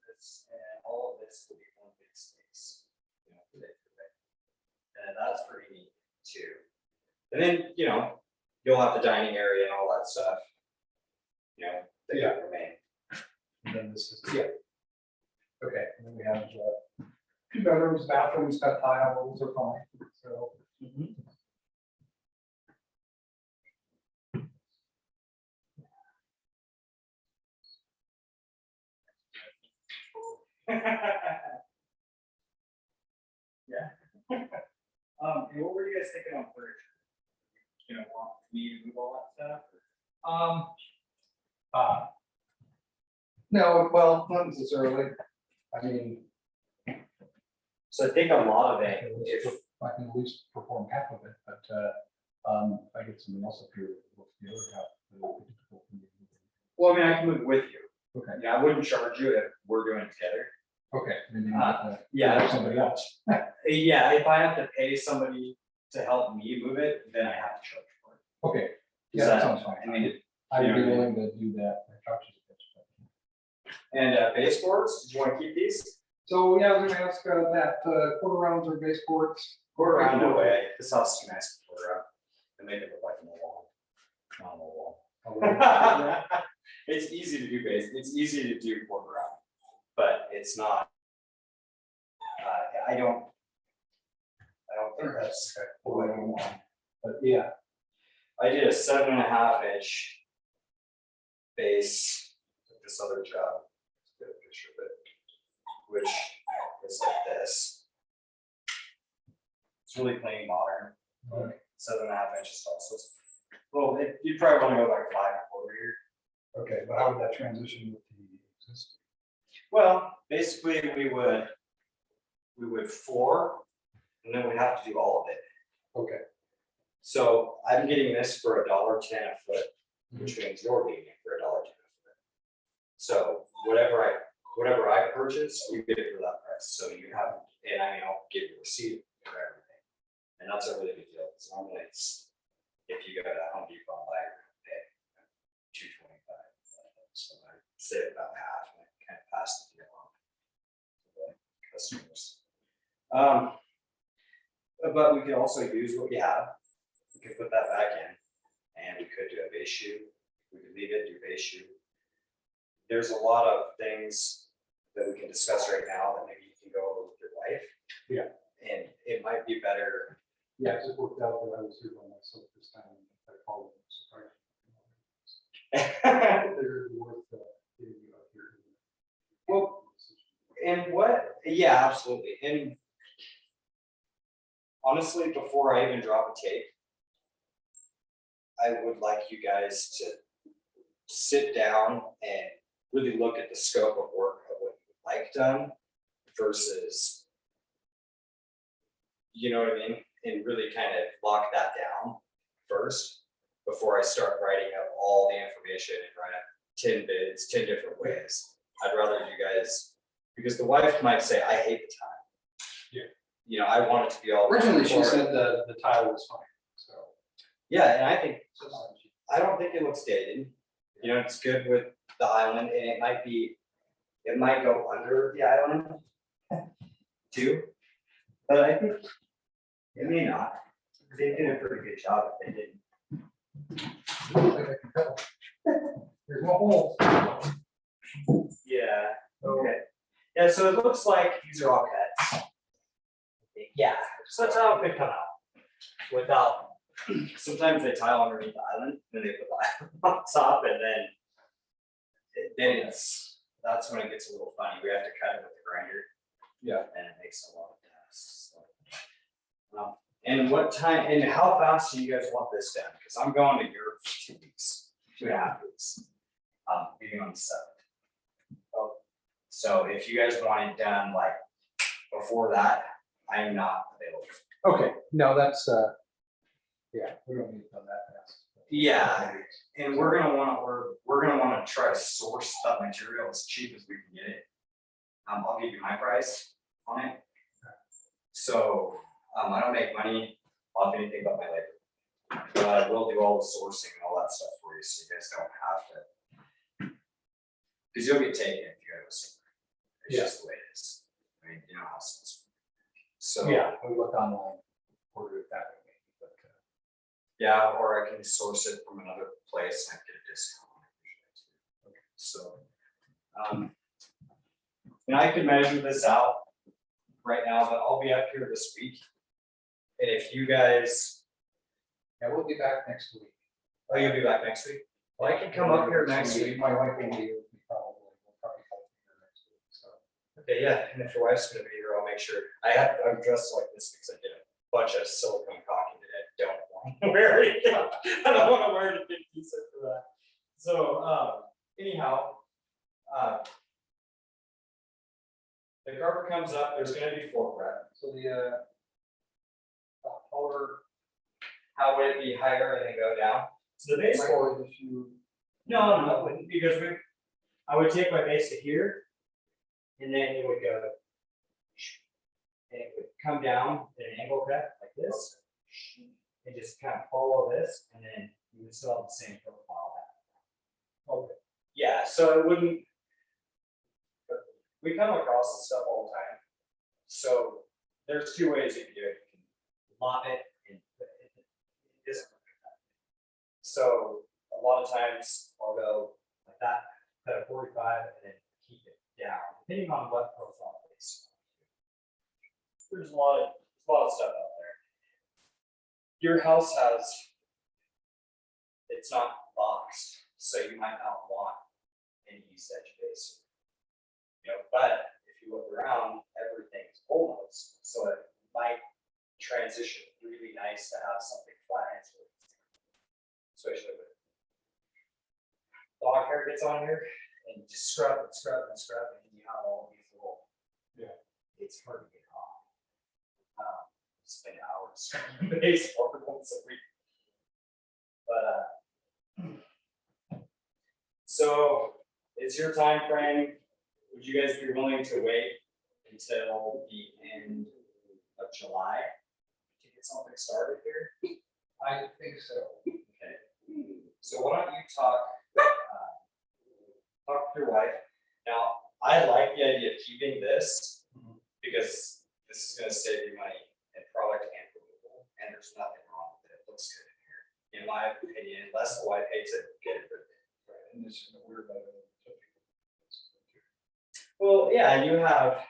This and all of this will be one big space. And that's pretty neat too. And then, you'll have the dining area and all that stuff. That Yeah. can remain. And then this is, yeah. Okay, and then we have, 2 bedrooms, bathrooms, got tile, those are fine, so. Yeah. And what were you guys thinking on furniture? Want me to move all that stuff? No, well, not necessarily. I mean, So I think a lot of it, if, I can at least perform half of it, but if I get someone else up here, what's the other half? It'll be difficult for me to do. well, I mean, I can move with you. Okay, Yeah, I wouldn't charge you if we're doing it together. okay. Maybe not, Yeah. somebody else. Yeah, if I have to pay somebody to help me move it, then I have to charge for it. Okay, Does yeah, that that- sounds fine. I mean, I would be you know- willing to do that. My couch is a bitch, but- and baseboards, do you want to keep these? So, yeah, I was gonna ask that quarter rounds or baseboards. Quarter round, no way, this house is too nice for quarter round, and make it look like a wall. Not a wall. It's easy to do it's easy to do quarter round, but it's not. I don't think that's what I want. But yeah, I did a 7.5 inch base with this other job. Let's get a picture of it, which is like this. It's really clean, modern, Okay. 7.5 inches tall. So it's, well, you probably want to go like 5.25 here. okay, but how would that transition with the existing? Well, basically, we would floor, and then we'd have to do all of it. Okay, So I'm getting this for $1.10 a foot, which means you're getting it for $1.10 a foot. So whatever I purchase, you get it for that price. So you have, and I mean, I'll give you a receipt for everything. And that's a really big deal, because normally it's, if you go to Home Depot and buy it, pay $225. So I save about half, and I kind of pass the deal on to the customers. But we could also use what we have. We could put that back in, and we could do a base shoe. We could leave it, do base shoe. There's a lot of things that we can discuss right now that maybe you can go over with your wife. Yeah. And it might be better. yeah, it just worked out that I was here by myself this time. I called them, surprised. They're worth getting you out here. Well, and what, yeah, absolutely, and honestly, before I even drop a tape, I would like you guys to sit down and really look at the scope of work of what you would like done versus, you know what I mean, and really kind of lock that down first before I start writing up all the information and write up 10 bids, 10 different ways. I'd rather you guys, because the wife might say, I hate the time. Yeah. You know, I want it to be all. Originally, she before- said the tile was fine, so. Yeah, and I think, I don't think it looks dated. You know, it's good with the island, and it might go under the island too. But I think it may not. They did a pretty good job if they didn't. There's no hole. Yeah, okay. Yeah, so it looks like these are all cuts. Yeah, so that's how it could come out. Without, sometimes they tile underneath the island, then they put the island on top, and then that's when it gets a little funny. We have to cut it with the grinder. Yeah. And it makes a lot of dust. So. And what time, and how fast do you guys want this done? Because I'm going to Europe for 2 weeks, 2.5 weeks. Leaving on the 7th. So if you guys want it done like before that, I am not available. Okay, no, that's, yeah, we don't need to done that fast. Yeah, and we're gonna wanna try to source that material as cheap as we can get it. I'll give you my price on it. So, I don't make money off anything but my labor. But we'll do all the sourcing and all that stuff for you, so you guys don't have to. Cause you'll get taken if you go to a store. It's just the way it is. I mean, you know how it's. So. Yeah, we look online, order it that way, but, Yeah, or I can source it from another place and get a discount on it usually too. So, and I can measure this out right now, but I'll be up here this week. And if you guys, yeah, we'll be back next week. oh, you'll be back next week? Well, I can come up here next week. My wife will be here with me probably, we'll probably come here next week, so. Okay, yeah, and if your wife's gonna be here, I'll make sure, I'm dressed like this because I did a bunch of silicone caulking that I don't want to wear it. I don't want to wear it a big piece for that. So, anyhow, The carpet comes up, there's gonna be floor prep. So the color. How would it be higher and then go down? So the base floor, If you. no, it wouldn't, because I would take my base to here. And then it would go. And it would come down at an angle cut like this. And just kind of follow this, and then you would still have the same profile. Okay. Yeah, so it wouldn't. We come across this stuff all the time. So there's two ways you can do it. You can lop it and put it in this. So a lot of times I'll go like that, put a 45 and then keep it down, depending on what profile it is. There's a lot of stuff out there. Your house has, it's not boxed, so you might not want any east edge base. You know, but if you look around, everything's almost, so it might transition really nice to have something flat. Especially with dog hair gets on here and just scrub and scrub and scrub, and you have all these little, it's hard to get off. Spend hours scrubbing the base for once a week. But so it's your time frame. Would you guys be willing to wait until the end of July to get something started here? I think so. Okay. So why don't you talk to your wife? Now, I like the idea of keeping this because this is going to save you money in product and removal, and there's nothing wrong with it. It looks good in here. In my opinion, unless the wife hates it, get it rid of it. And this is weird about it. Well, yeah, you have,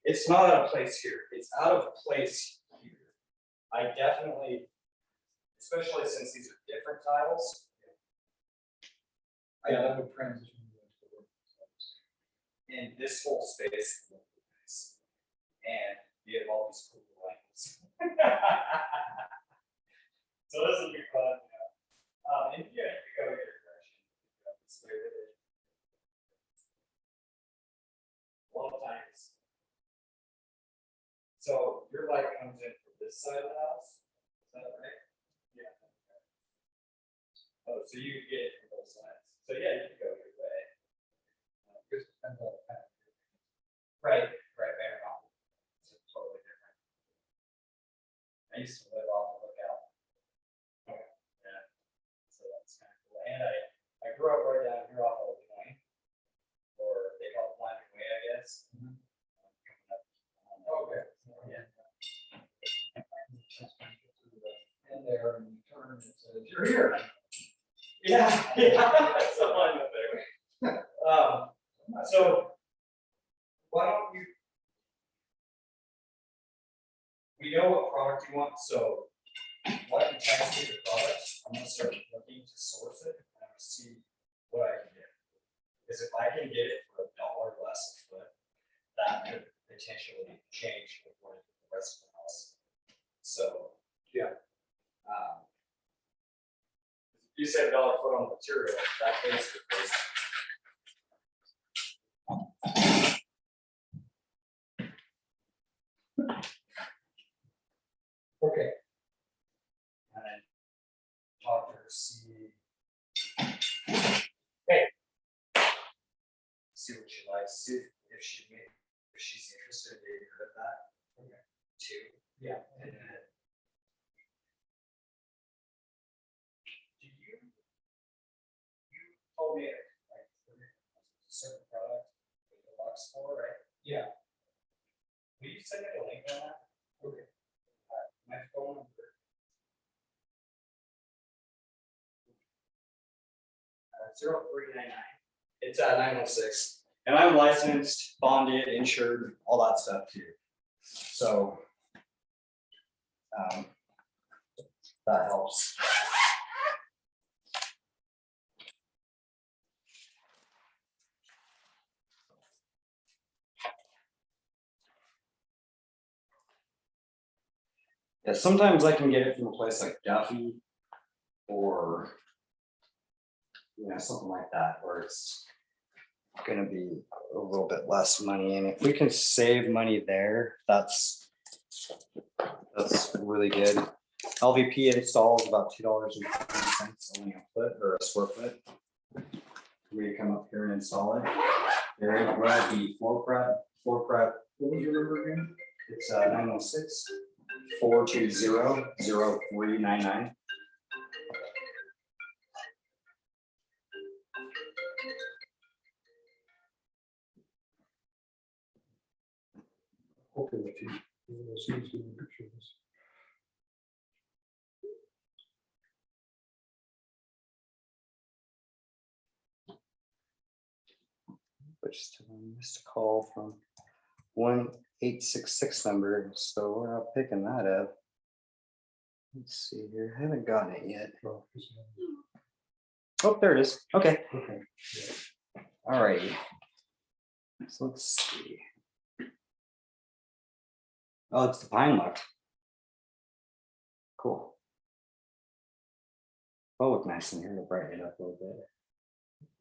it's not out of place here, it's out of place here. I definitely, especially since these are different tiles. Yeah, that would transition. And this whole space will be nice. And you have all these cool lines. So this will be fun. And yeah, you go your direction. It's way with it. A lot of times. So your light comes in from this side of the house, is that right? Yeah. Oh, so you get it from both sides. So yeah, you can go your way. Just depends on the path. Right. It's totally different. I used to live off the lookout. Yeah. So that's kind of cool. And I grew up right down here off of Point, or they call it Flying Way, I guess. Okay. Yeah. And there, and you turn, and it says, you're here. Yeah, that's a line up there. So why don't you? We know what product you want, so what entices you the product, I'm gonna start looking to source it and I'm gonna see what I can get. Because if I can get it for $1 less a foot, that could potentially change the rest of the house. So, Yeah. You said $1 foot on material, that basically. Okay. And then talk to her, see. Hey. See what she likes, see if she's interested in getting rid of that. Okay. Too. Yeah. And then. You told me like a certain product with the box for, right? Yeah. Will you send me a link on that? Okay. My phone number. 0399. It's at 916. And I'm licensed, bonded, insured, all that stuff too. So that helps. Yeah, sometimes I can get it from a place like Duffy or something like that, where it's gonna be a little bit less money, and if we can save money there, that's really good. LVP install is about $2.50 only a foot or a square foot. We come up here and install it. There is the floor prep, what was your number again? It's 916-420-0399. Hopefully, if you see some pictures. Which missed a call from 1866 number, so we're not picking that up. Let's see here, I haven't gotten it yet. Oh, there it is. Okay. Okay. All righty. So let's see. Oh, it's the pine look. Cool. Oh, look nice in here to brighten it up a little bit.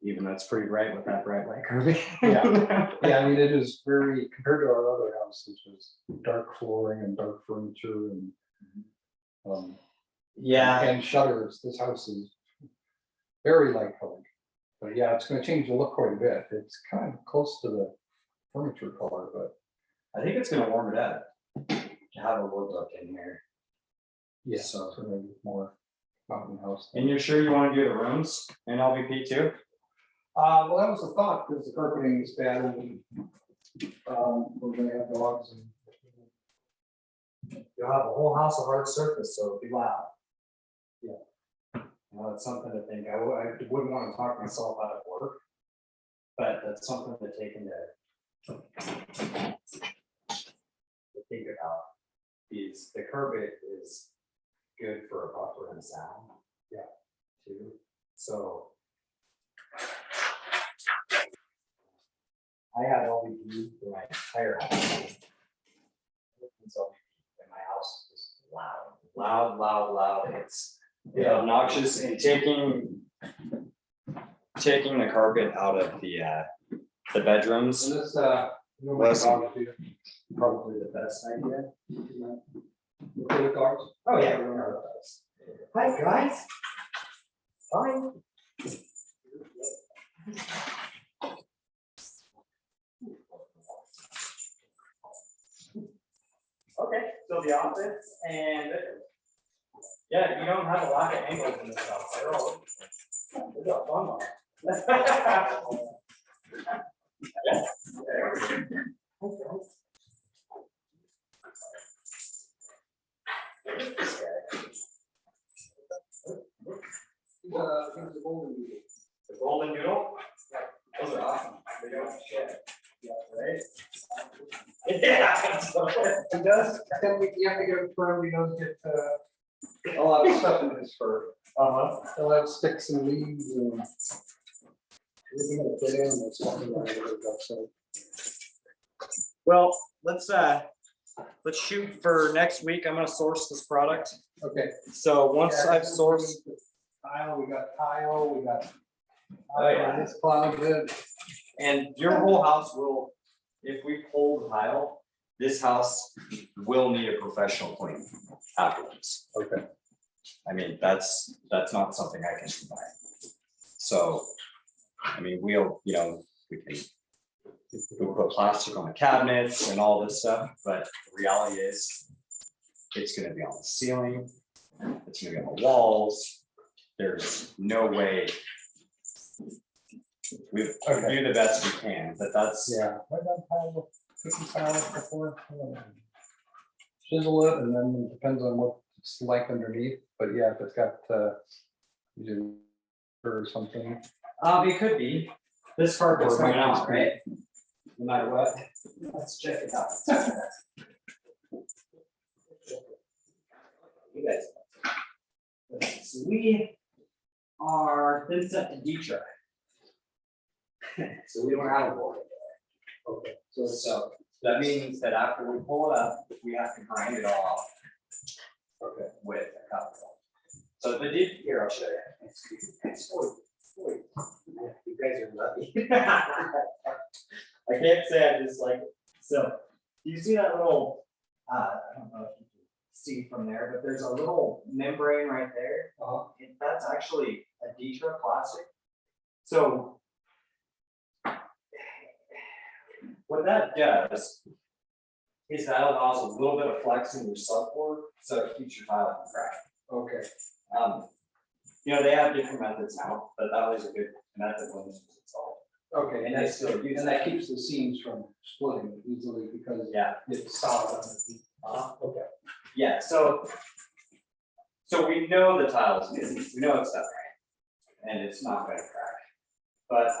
Even though it's pretty bright with that bright light, Kirby. Yeah. Yeah, I mean, it is very, compared to our other house, which was dark flooring and dark furniture and Yeah, and shutters, this house is very light colored. But yeah, it's gonna change the look quite a bit. It's kind of close to the furniture color, but I think it's gonna warm it up. To have a wood look in here. yeah, so it's gonna be more mountain house. And you're sure you want to do the rooms in LVP too? Well, that was the thought, because the carpeting is bad and we're gonna have dogs and. You'll have a whole house of hard surface, so it'll be loud. Yeah. Well, it's something to think. I wouldn't want to talk myself out of work, but that's something to take into think about. Is the carpet is good for a buffer and sound. Yeah. Too. So I had LVP for my entire house. And my house is loud. It's obnoxious, and taking the carpet out of the bedrooms And this, was probably the best idea. for the dogs. Oh, yeah. Hi, guys. Hi. Okay, so the office and yeah, you don't have a lot of angles in this house. They're all we got fun one. Yeah. The golden noodle? Those are awesome. They don't shit. Yeah, right? Yeah. It does, then you have to get a firm, you don't get a lot of stuff in his fur. He'll have sticks and leaves and everything will fit in, and it's something like that. Well, let's shoot for next week. I'm gonna source this product. Okay. So once Yeah, I've sourced, we got tile, we got. Oh, yeah. This cloud good. and your whole house will, if we pull the tile, this house will need a professional clean afterwards. Okay. I mean, that's not something I can provide. So, I mean, we'll put plastic on the cabinets and all this stuff, but the reality is it's gonna be on the ceiling, it's gonna be on the walls. There's no way. We do the best we can, but that's. Yeah. I've done tile, cookie tile before. Chisel it, and then it depends on what it's like underneath, but yeah, if it's got, usually or something. It could be. This carpet's going out, right? No matter what. Let's check it out. You guys. So we are been set to D-track. So we don't have a board. Okay. So that means that after we pull it up, we have to grind it all off. Okay. With a copper. So the D, here, I'll show you. You guys are lucky. I can't say I just like it. So, do you see that little, I don't know if you can see from there, but there's a little membrane right there. That's actually a Detra plastic. So, what that does is that allows a little bit of flex in your subfloor, so it keeps your tile from cracking. Okay, You know, they have different methods now, but that was a good method when this was installed. okay, And they still use and that keeps the seams from splitting easily because Yeah. it's solid underneath. Okay. Yeah, so we know the tile is good, we know it's done right, and it's not gonna crack. But,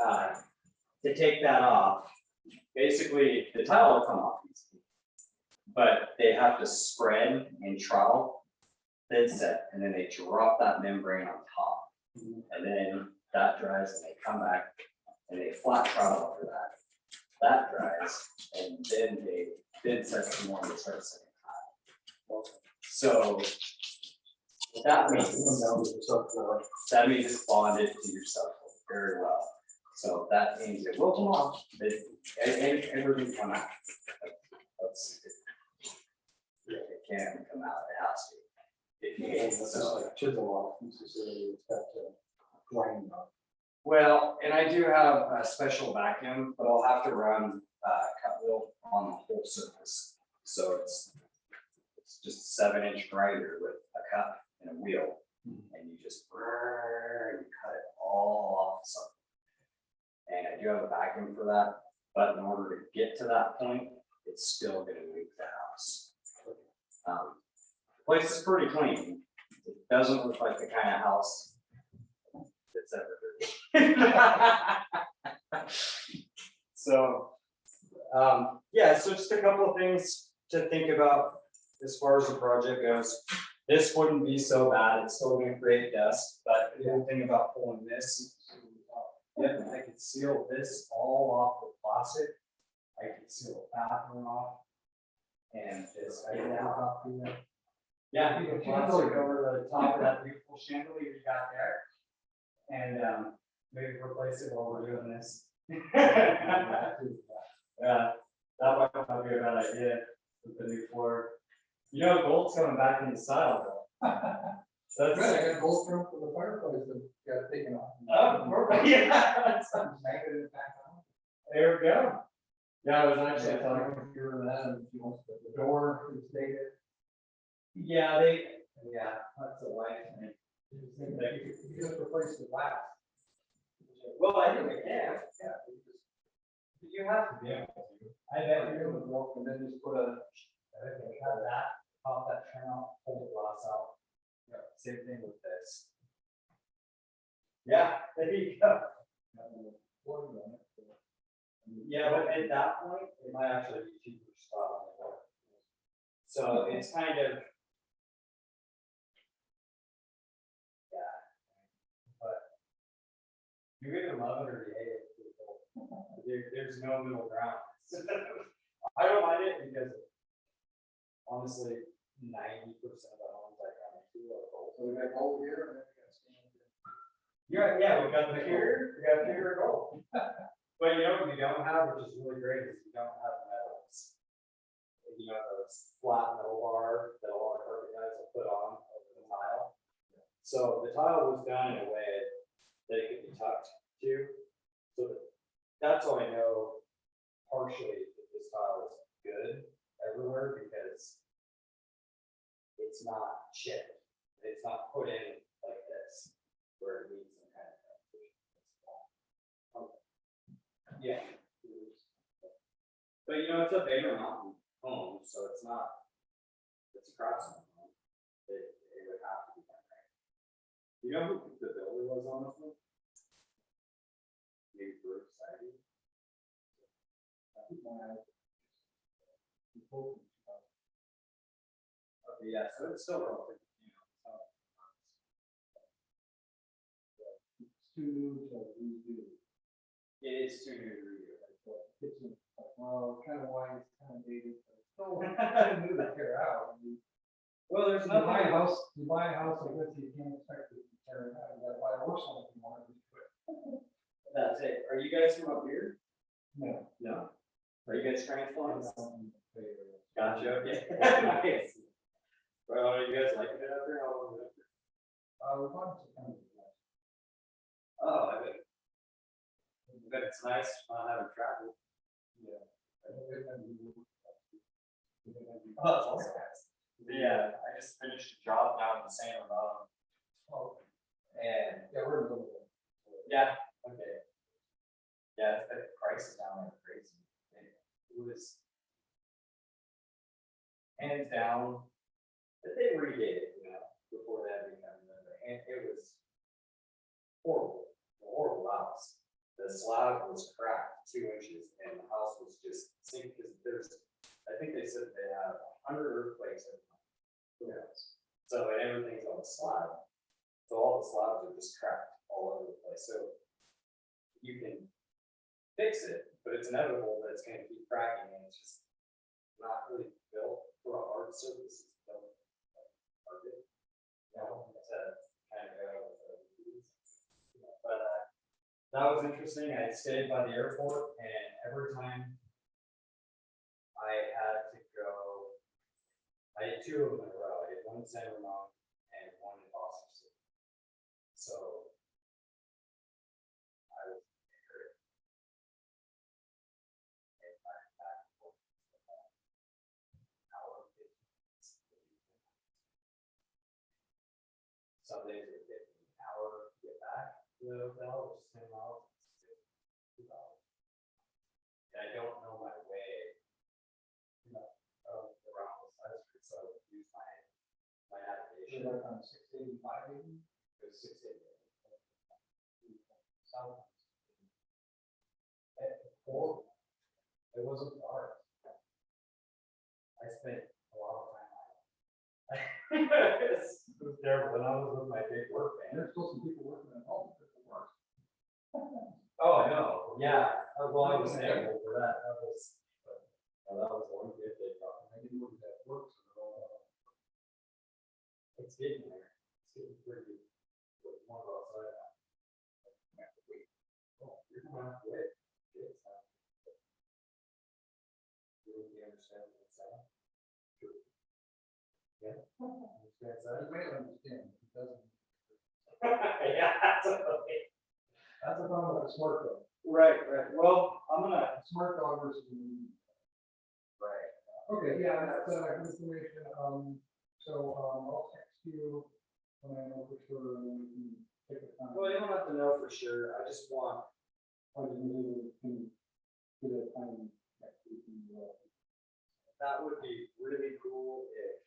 to take that off, basically, the tile will come off easily. But they have to spread and trowel, then set, and then they drop that membrane on top. And then that dries and they come back and they flat trowel over that. That dries, and then they set some more and they start setting tile. So what that means, that means it's bonded to your subfloor very well. So that means it will come off, everything can come out. It can't come out, it has to. If you It's just so, like chisel off, necessarily, it's got to grind up. well, and I do have a special vacuum, but I'll have to run cut wheel on the whole surface. So it's just a 7-inch grinder with a cup and a wheel, and you just you cut it all off. So, and I do have a vacuum for that, but in order to get to that point, it's still going to nuke the house. The place is pretty clean. It doesn't look like the kind of house that's ever dirty. So, yeah, so just a couple of things to think about as far as the project goes. This wouldn't be so bad, it's still gonna create dust, but the good thing about pulling this, yep, I could seal this all off with plastic. I could seal the bathroom off. And this, I can now, yeah, you can plastic over the top of that beautiful chandelier you got there. And, maybe replace it while we're doing this. Yeah, that might not be a bad idea with the new floor. You know, gold's coming back in style though. So Good, that's. I got gold from the fireplace that got taken off. Oh, perfect. Yeah. Magnet it back on. There we go. Yeah, I was actually Yeah, talking. I don't hear that, and if you want the door is dated. Yeah, that's a life thing. You just replace the glass. Well, I think we can. Yeah. You have to be able to. I bet you would. And then just put a. Have that, pop that trim out, pull the glass out. Yeah, same thing with this. Yeah, there you go. Yeah, but at that point, it might actually be cheaper to start on the board. So it's kind of. Yeah. But. You either love it or you hate it. There's no middle ground. I don't mind it because. Honestly, 90% of the homes I come into are gold. So we got gold here and then we got stained. Yeah, we got the pure gold. But you know what we don't have, which is really great, is we don't have metals. You know, those flat metal bar that a lot of carpet guys will put on over the tile. So the tile was done in a way that it could be tucked to. So that's how I know partially that this tile is good everywhere because it's not chipped. It's not put in like this where it needs some kind of transition. Yeah. But you know, it's a bigger mountain home, so it's not, it's a craftsman home. It would have to be done right. You know who the builder was on this one? Maybe Bruce Sidey. Okay, yeah, so it's still relatively, you know. It's too new to redo. It is too new to redo. Kitchen, well, kind of why it's kind of dated, but it's still kind of new to tear out. I mean, Well, there's you buy a nothing. house like this, you can't expect it to tear it out. You gotta buy a worse one if you want it to be quick. That's it. Are you guys from up here? No. No? Are you guys transplants? Gotcha, okay. Nice. Well, are you guys liking it up there? How long is it? We wanted to kind of. Oh, I bet it's nice not having travel. Yeah. Oh, that's also nice. Yeah, I just finished a job down in San Ramon. Oh, And, yeah, we're in the middle. yeah, okay. Yeah, the prices down there are crazy. It was hands down, but they redid it, you know, before that became another, and it was horrible, a horrible house. The slab was cracked 2 inches and the house was just sink, because there's, I think they said they had 100 earthquakes in them. Who knows? So and everything's on the slab. So all the slabs are just cracked all over the place. So you can fix it, but it's inevitable that it's gonna keep cracking, and it's just not really built for a hard surface. It's built hard. You know, to kind of go with the, but that was interesting. I stayed by the airport, and every time I had to go, I had 2 of them in a row. I had one in San Ramon and one in Foster City. So I was hurt. And back and forth. Hour, 15 minutes. Some days it would take me an hour to get back to the hotel, which is 10 miles. 2 hours. And I don't know my way, you know, around the side street, so I would use my navigation. Like on 685 maybe? It was 688. South. Horrible. It wasn't hard. I spent a lot of time on it. It was terrible when I was with my big work And van. there's still some people working at home that work. Oh, I know, yeah, well, I was thankful for that, that was one good thing about I didn't work at work, so they're all. It's getting there. It's getting pretty good. More outside now. Oh, you're gonna have to wait. It's not. You understand what I'm saying? True. Yeah. Understand You may understand, it doesn't. that? Yeah, absolutely. That's the problem with a smart dog. Right, well, I'm gonna. A smart dog versus. Right. Okay, yeah, that's information, so, I'll text you when I know for sure, and then we can take the time. Well, you don't have to know for sure, I just want, I just maybe we can do that time next week. that would be really cool if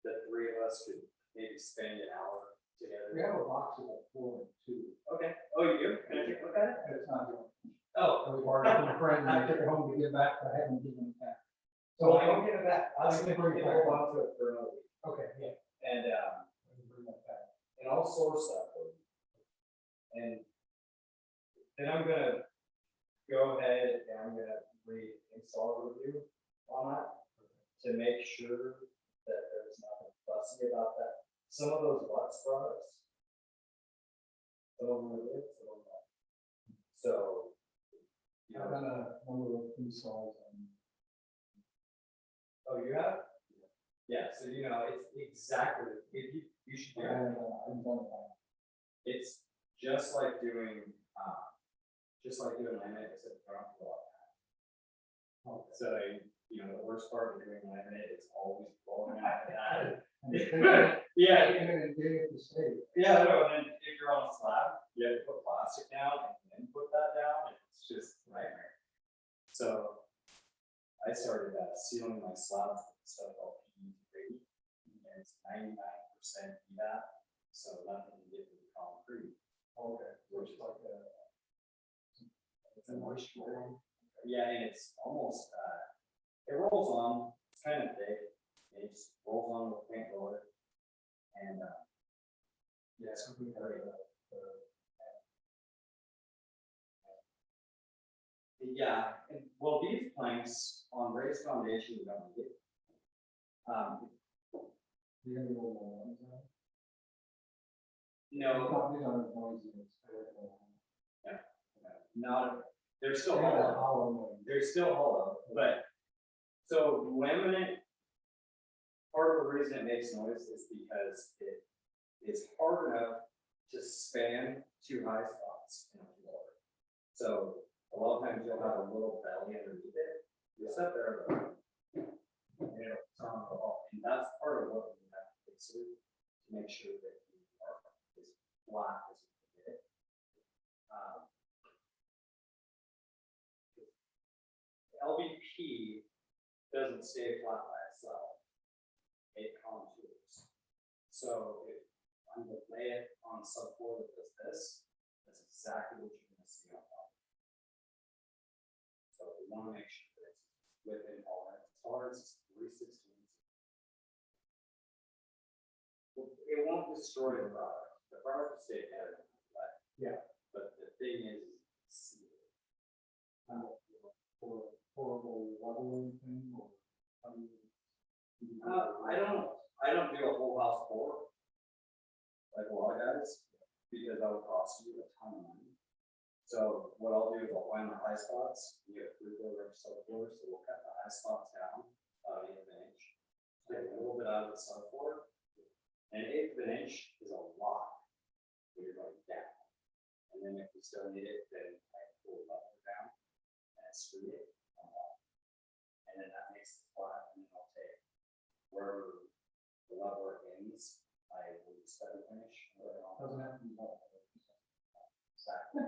the 3 of us could maybe spend an hour together. We have a box of like 4 and 2. Okay, oh, you do? Can I take a look at it? And it's not doing. Oh. I was borrowing from a friend, and I took it home to give back, but I haven't given it back. So So, I don't get it back, I was gonna bring it hold on to it for another week, okay, yeah, and, I can bring that back. and I'll source that for you. And then I'm gonna go ahead and I'm gonna reinstall a review on that to make sure that there's nothing fussy about that. Some of those Lux products, some of them are good, some of them not. So, you I've know, done one of those installs and. oh, you have? Yeah, so you know, it's exactly, if you should do it. I've done it. It's just like doing laminate, except you don't have to go out. So, you know, the worst part of doing laminate is always blowing out the ad. Yeah, And then getting it to stay. yeah, no, and then if you're on a slab, you have to put plastic down and then put that down, and it's just nightmare. So I started sealing my slabs with stuff called PE3, and it's 99% EVAP, so nothing can get to the concrete. Okay, which is like It's a moisture. Yeah, and it's almost, it rolls on, it's kind of thick, it just rolls on with paint roller. And, yeah, it's something very, yeah, and, well, these planks on raised foundation, you don't need it. you're gonna be able to. No, These aren't noisy, it's. Not, they're still hollow. They're still hollow, but, so laminate, part of the reason it makes noise is because it is hard enough to span two high spots in a floor. So a lot of times you'll have a little belly underneath it, you'll sit there, and it'll sound off, and that's part of what we have to fix it, to make sure that we are as flat as we can get it. LVP doesn't stay flat by itself. It contours. So if I'm gonna lay it on a subfloor that does this, that's exactly what you're gonna see on top. So we wanna make sure that it's within tolerance is 3/16. It won't destroy the product. The product will stay better. Yeah. But the thing is, see it. Horrible leveling thing, or, I don't do a whole house floor, like a lot of guys, because that would cost you a ton of money. So what I'll do is I'll find the high spots, you have 3/4 inch subfloor, so we'll cut the high spots down, about 1/8 inch. Take a little bit out of the subfloor. An 1/8 inch is a lot when you're going down. And then if we still need it, then I pull the level down and screw it on top. And then that makes it flat, and then I'll take wherever the leveler ends, I will just let it finish. doesn't have to be one. Exactly.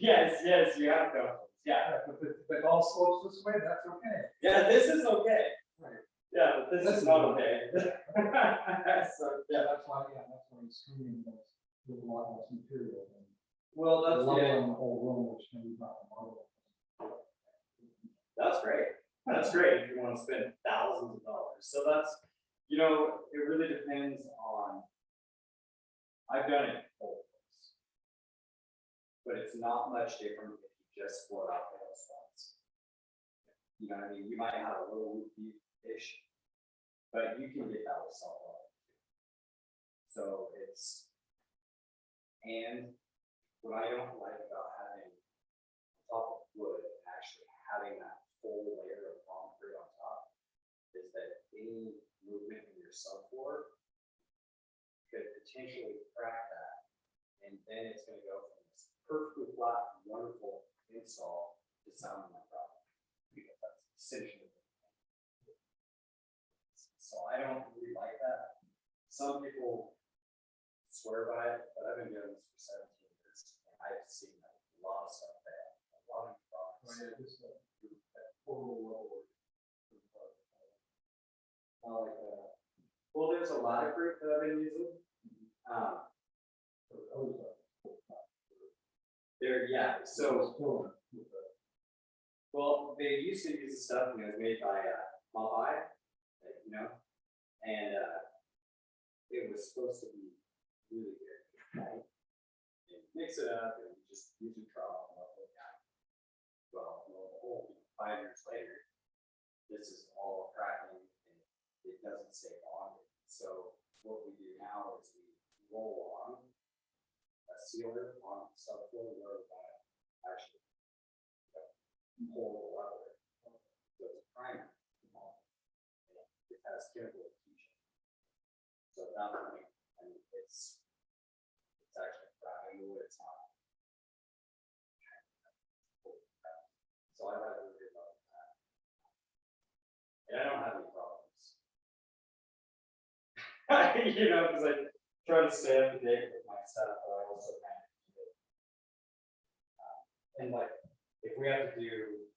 Yes, you have to. Yeah, If it all slopes this way, that's okay. yeah, this is okay. Right. Yeah, but this is not okay. So, yeah, That's why he's screening those with a lot less material than well, that's leveling the whole room, which maybe not the marble. That's great. That's great if you want to spend thousands of dollars. So that's, you know, it really depends on. I've done it both ways. But it's not much different if you just float out the hill spots. You know what I mean? You might have a little loopy-ish, but you can get that with salt water. So it's, and what I don't like about having top of wood and actually having that full layer of concrete on top is that any movement in your subfloor could potentially crack that. And then it's gonna go from this perfectly flat, wonderful install to sounding like problem. Because that's essentially. So I don't really like that. Some people swear by it, but I've been doing this for 17 years. And I've seen a lot of stuff there, a lot of problems. Well, there's a lot of group that I've been using. Yeah, so, well, they used to use the stuff, and it was made by Mobile, you know, and it was supposed to be really good, right? You mix it up and you just use your trowel and let it down. Well, lo and behold, 5 years later, this is all cracking and it doesn't stay bonded. So what we do now is we roll on a sealer on the subfloor where we're going to actually hold the lever. So it's a primer. It has chemical adhesion. So at that point, I mean, it's actually cracking wood, it's not. So I have really good luck with that. And I don't have any problems. You know, because I try to stay up to date with my stuff, but I also kind of keep it. And like, if we have to do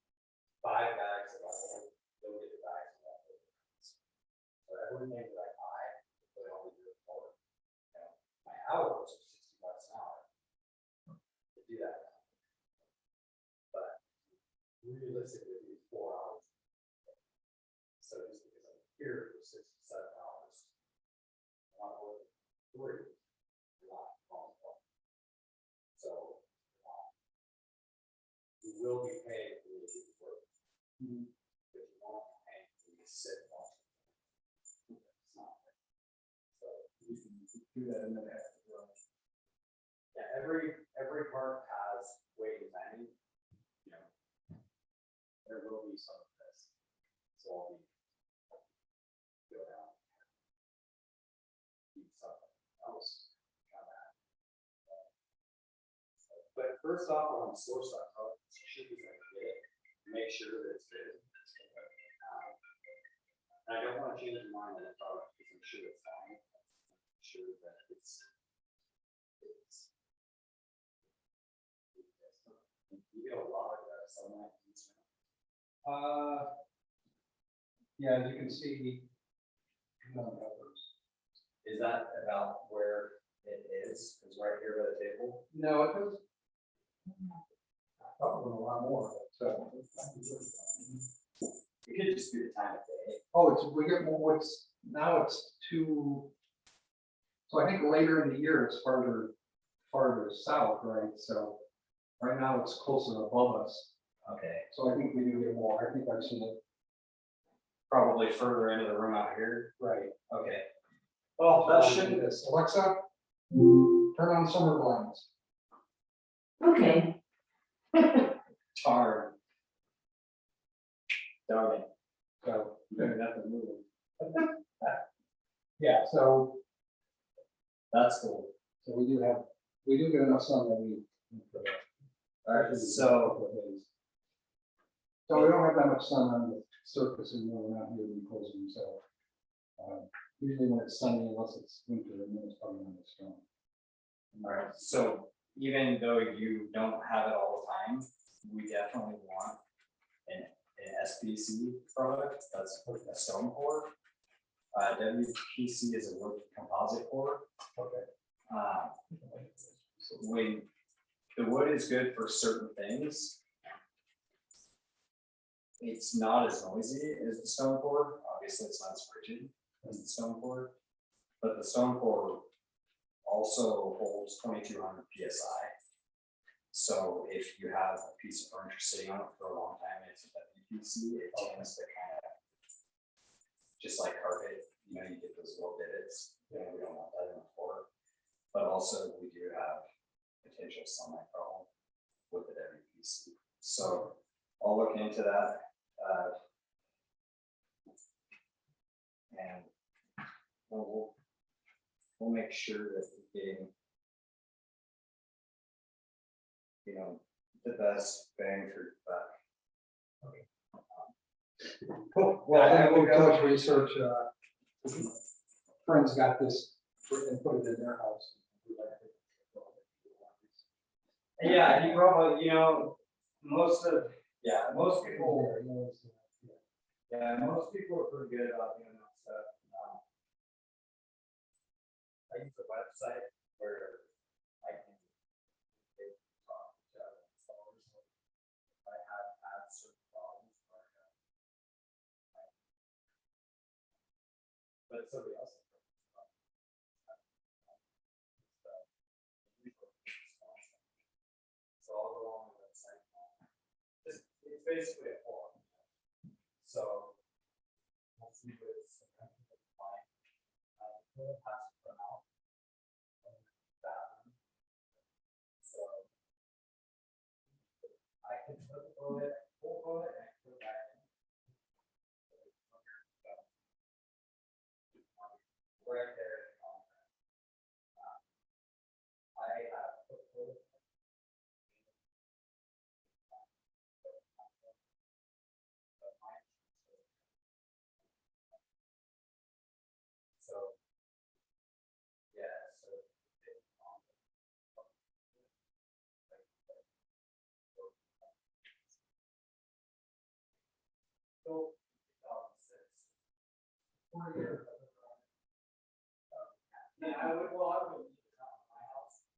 5 bags of oil, they'll get the bags of oil. So everything that I buy, they only do it for, you know, my hours are $60 an hour to do that. But realistically, it'd be 4 hours. So just because I'm here for 6 to 7 hours, I'm not working 3, not on. So you will be paying for the work. But you won't be paying for the sit watch. It's not fair. So You can do that and then have to go. yeah, every part first off, on source that product, should be like get it, make sure that it's good. And I don't want to change my mind on the product because I'm sure it's fine. I'm sure that it's. You get a lot of that sunlight. Yeah, as you can see. Is that about where it is? Is right here by the table? No, it was. Probably a lot more, so. It could just be the time of day. Oh, it's, we get more, it's, now it's two. So I think later in the year, it's farther south, right? So right now it's closer above us. Okay. So I think we do get more. I think I've seen it. Probably further into the room out here. Right. Okay. Well, that shouldn't. This. Alexa, turn on summer blinds. Okay. Darn. Darn it. So, Better not to move. yeah, so That's cool. we do get enough sun that we. Alright, so So we don't have that much sun on the surface and we're not here enclosing, so. Usually when it's sunny, unless it's winter, and then it's probably not as strong. Alright, so even though you don't have it all the time, we definitely want an SPC product that's a stone core. WPC is a wood composite core. Okay. When the wood is good for certain things, it's not as noisy as the stone core. Obviously, it's not as frigid as the stone core, but the stone core also holds 2200 psi. So if you have a piece of furniture sitting on it for a long time, and it's a WPC, it tends to kind of, just like carpet, you know, you get those little divots. You know, we don't want that in the floor. But also we do have potential sunlight problem with the WPC. So I'll look into that. And we'll make sure that we're getting, you know, the best bang for your buck. Cool. Well, I think too much research, friends got this and put it in their house. Yeah, you probably, you know, most people, most people are pretty good about doing that stuff. I use a website where I can talk to installers. I have had certain problems where but somebody else. So I'll go on the website. It's basically a form. So let's see what it's like. It has to come out. So I can put it, pull it, and put it back in. Right there. I have put it. So, yeah, so. So, 2006. 4 years. Yeah, I would